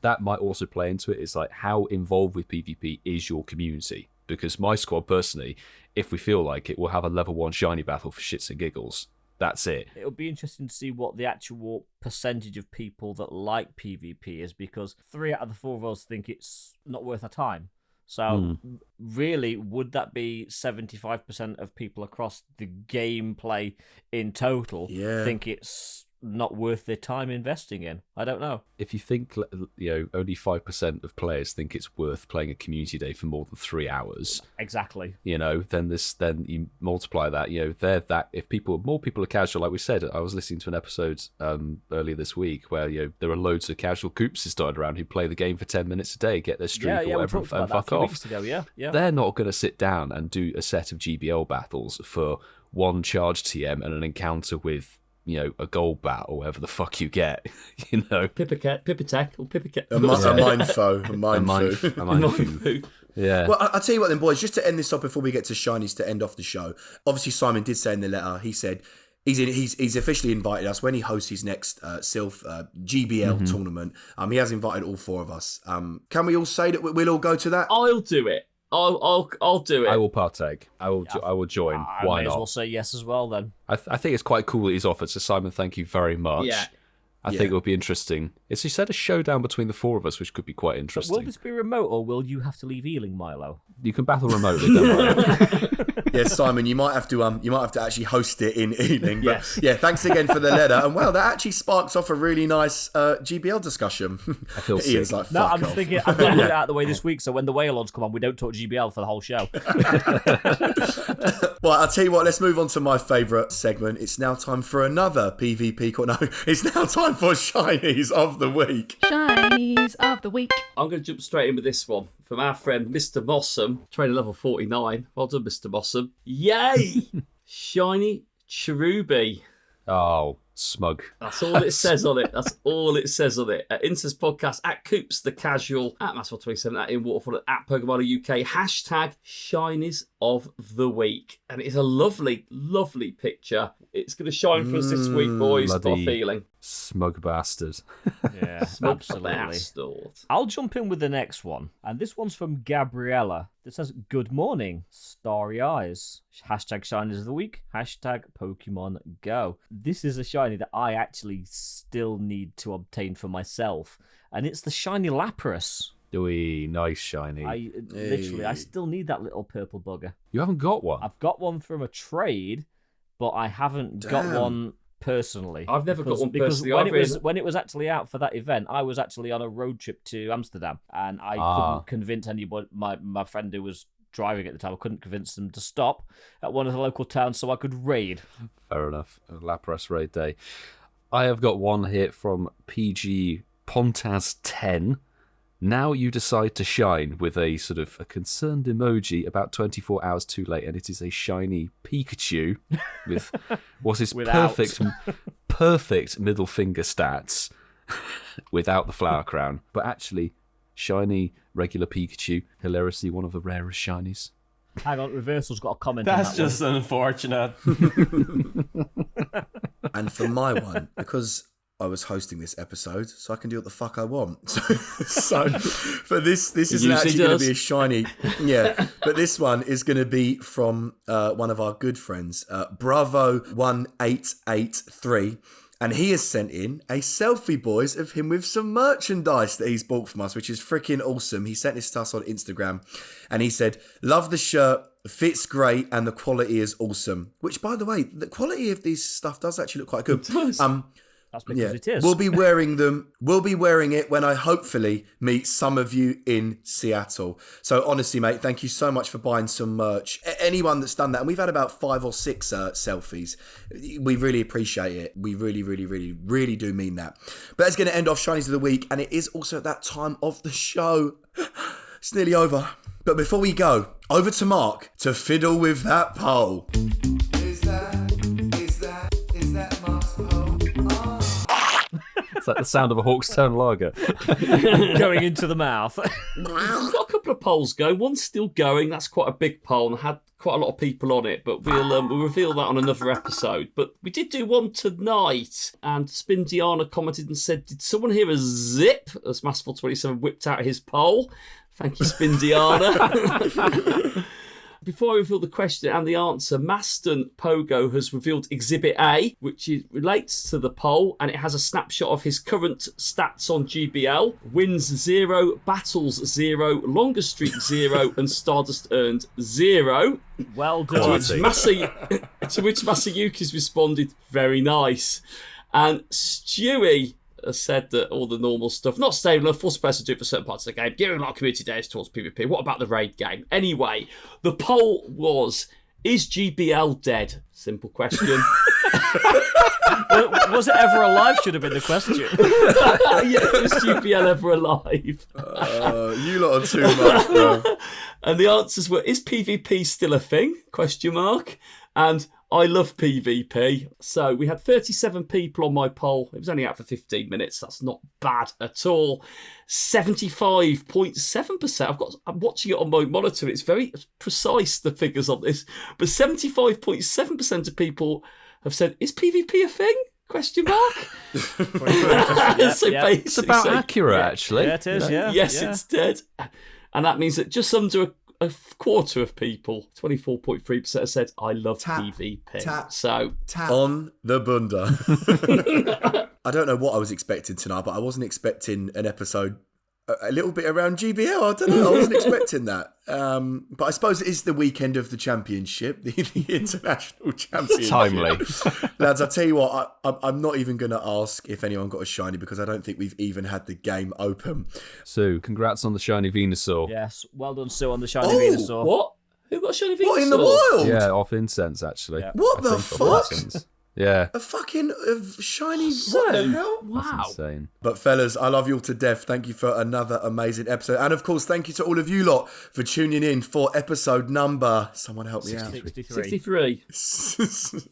that might also play into it. It's how involved with PvP is your community? Because my squad personally, if we feel like it, we'll have a level 1 shiny battle for shits and giggles. That's it. It'll be interesting to see what the actual percentage of people that like PvP is, because 3 out of the 4 of us think it's not worth our time. So really, would that be 75% of people across the gameplay in total think it's not worth their time investing in? I don't know. If you think only 5% of players think it's worth playing a community day for more than 3 hours, exactly. Then you multiply that. If more people are casual, like we said, I was listening to an episode earlier this week where there are loads of casual coopses dotted around who play the game for 10 minutes a day, get their streak or whatever, and fuck off. They're not going to sit down and do a set of GBL battles for 1 charge TM and an encounter with a gold bat or whatever the fuck you get, Pipitech or Pipitech. A mindful. Yeah. Well, I'll tell you what then, boys, just to end this off before we get to Shinies to end off the show. Obviously, Simon did say in the letter, he said he's officially invited us when he hosts his next Sylph GBL tournament. He has invited all 4 of us. Can we all say that we'll all go to that? I'll do it. I'll do it. I will partake. I will join. Why not? I may as well not? say yes as well then. I think it's quite cool that he's offered. So Simon, thank you very much. Yeah. I think it'll be interesting. He said a showdown between the 4 of us, which could be quite interesting. But will this be remote, or will you have to leave Ealing, Milo? You can battle remotely. Don't worry. Yeah, Simon, you might have to actually host it in Ealing. But yes. Yeah, thanks again for the letter. And that actually sparks off a really nice GBL discussion. I feel sick. Ian's like, no, fuck I'm off. thinking I'm going to get it out of the way this week, so when the Wailords come on, we don't talk GBL for the whole show. Well, I'll tell you what, let's move on to my favourite segment. It's now time for another PvP call. No, it's now time for Shinies of the Week. Shinies of the week. I'm going to jump straight in with this one from our friend Mr. Mossam, trainer level 49. Well done, Mr. Mossam. Yay! Shiny Cherubi. Oh, smug. That's all it says on it. That's all it says on it. At Incensed Podcast, at Coops the Casual, at Masswell27, at In Waterfall, at Pokemon UK, hashtag Shinies of the Week. And it's a lovely, lovely picture. It's going to shine for us this week, boys. Got a feeling. Smug bastard. Yeah, absolutely. Bastard. I'll jump in with the next one. And this one's from Gabriella. It says, good morning, starry eyes. Hashtag Shinies of the Week. Hashtag Pokemon Go. This is a shiny that I actually still need to obtain for myself. And it's the shiny Lapras. Nice shiny. I still need that little purple bugger. You haven't got one? I've got one from a trade, but I haven't got one personally. I've never got one personally. Because when it was actually out for that event, I was actually on a road trip to Amsterdam, and I couldn't convince anybody. My friend who was driving at the time, I couldn't convince them to stop at one of the local towns so I could raid. Fair enough. Lapras raid day. I have got one hit from PG Pontaz 10. Now you decide to shine, with a sort of a concerned emoji about 24 hours too late, and it is a shiny Pikachu with what is perfect middle finger stats. without the flower crown. But actually, shiny, regular Pikachu, hilariously one of the rarest shinies. Hang on, Reversal's got a comment That's on that just unfortunate. And for my one, because I was hosting this episode, so I can do what the fuck I want. So for this isn't actually going to be a shiny. Yeah, but this one is going to be from one of our good friends, Bravo1883. And he has sent in a selfie, boys, of him with some merchandise that he's bought from us, which is freaking awesome. He sent this to us on Instagram and he said, love the shirt, fits great, and the quality is awesome. Which, by the way, the quality of this stuff does actually look quite good. That's because it is. We'll be wearing them. We'll be wearing it when I hopefully meet some of you in Seattle. So honestly, mate, thank you so much for buying some merch. Anyone that's done that, and we've had about 5 or 6 selfies. We really appreciate it. We really, really, really, really do mean that. But that's going to end off Shinies of the Week, and it is also that time of the show. It's nearly over. But before we go, over to Mark to fiddle with that poll. Is that Mark's poll? It's like the sound of a Hawkstone lager. Going into the mouth. We've got a couple of polls going. One's still going. That's quite a big poll and had quite a lot of people on it, but we'll reveal that on another episode. But we did do one tonight, and Spindiana commented and said, did someone hear a zip as Masterful27 whipped out his poll? Thank you, Spindiana. Before I reveal the question and the answer, Maston Pogo has revealed Exhibit A, which relates to the poll, and it has a snapshot of his current stats on GBL. Wins 0, battles 0, longest streak 0, and Stardust earned 0. Well To done. which Masayuki's responded, very nice. And Stewie has said that all the normal stuff, not stable enough, full supposed to do it for certain parts of the game, giving a lot of community days towards PvP. What about the raid game? Anyway, the poll was, is GBL dead? Simple question. Was it ever alive? Should have been the question. Yeah, is GBL ever alive? You lot are too much, bro. And the answers were, is PvP still a thing? Question mark. And I love PvP. So we had 37 people on my poll. It was only out for 15 minutes. That's not bad at all. 75.7%. I'm watching it on my monitor. It's very precise, the figures on this. But 75.7% of people have said, is PvP a thing? Question mark. It's about accurate, actually. Yeah, it is, yeah. Yes, it's dead. And that means that just under a quarter of people, 24.3%, have said, I love PvP. So, on the bunda. I don't know what I was expecting tonight, but I wasn't expecting an episode a little bit around GBL. I don't know. I wasn't expecting that. But I suppose it is the weekend of the championship, the international championship. Timely. Lads, I'll tell you what, I'm not even going to ask if anyone got a shiny because I don't think we've even had the game open. Sue, congrats on the shiny Venusaur. Yes, well done, Sue, on the shiny Venusaur. what? Who got a shiny Venusaur? What in the wild? Yeah, off Incensed, actually. Yeah. What the I think fuck? off Incensed. Yeah. A fucking shiny... What the hell? Wow. That's insane. But fellas, I love you all to death. Thank you for another amazing episode. And of course, thank you to all of you lot for tuning in for episode number... Someone help me out. 63.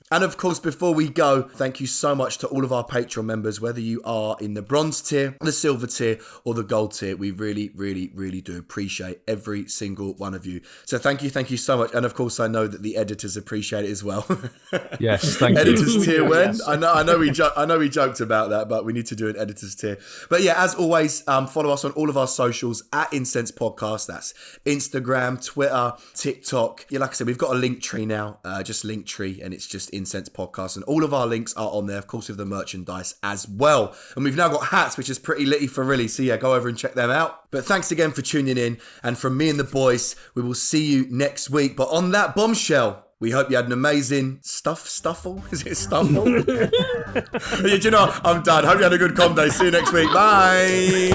And of course, before we go, thank you so much to all of our Patreon members, whether you are in the bronze tier, the silver tier, or the gold tier. We really, really, really do appreciate every single one of you. So thank you so much. And of course, I know that the editors appreciate it as well. Yes, thank you. Editors tier when? Yes. I know we joked about that, but we need to do an editors tier. But yeah, as always, follow us on all of our socials at Incensed Podcast. That's Instagram, Twitter, TikTok. Yeah, like I said, we've got a link tree now, just link tree, and it's just Incensed Podcast, and all of our links are on there. Of course, with the merchandise as well, and we've now got hats, which is pretty litty for really. So yeah, go over and check them out. But thanks again for tuning in, and from me and the boys, we will see you next week. But on that bombshell, we hope you had an amazing stuffle? Is it stuffle? Yeah, do you know, I'm done. Hope you had a good com day. See you next week. Bye.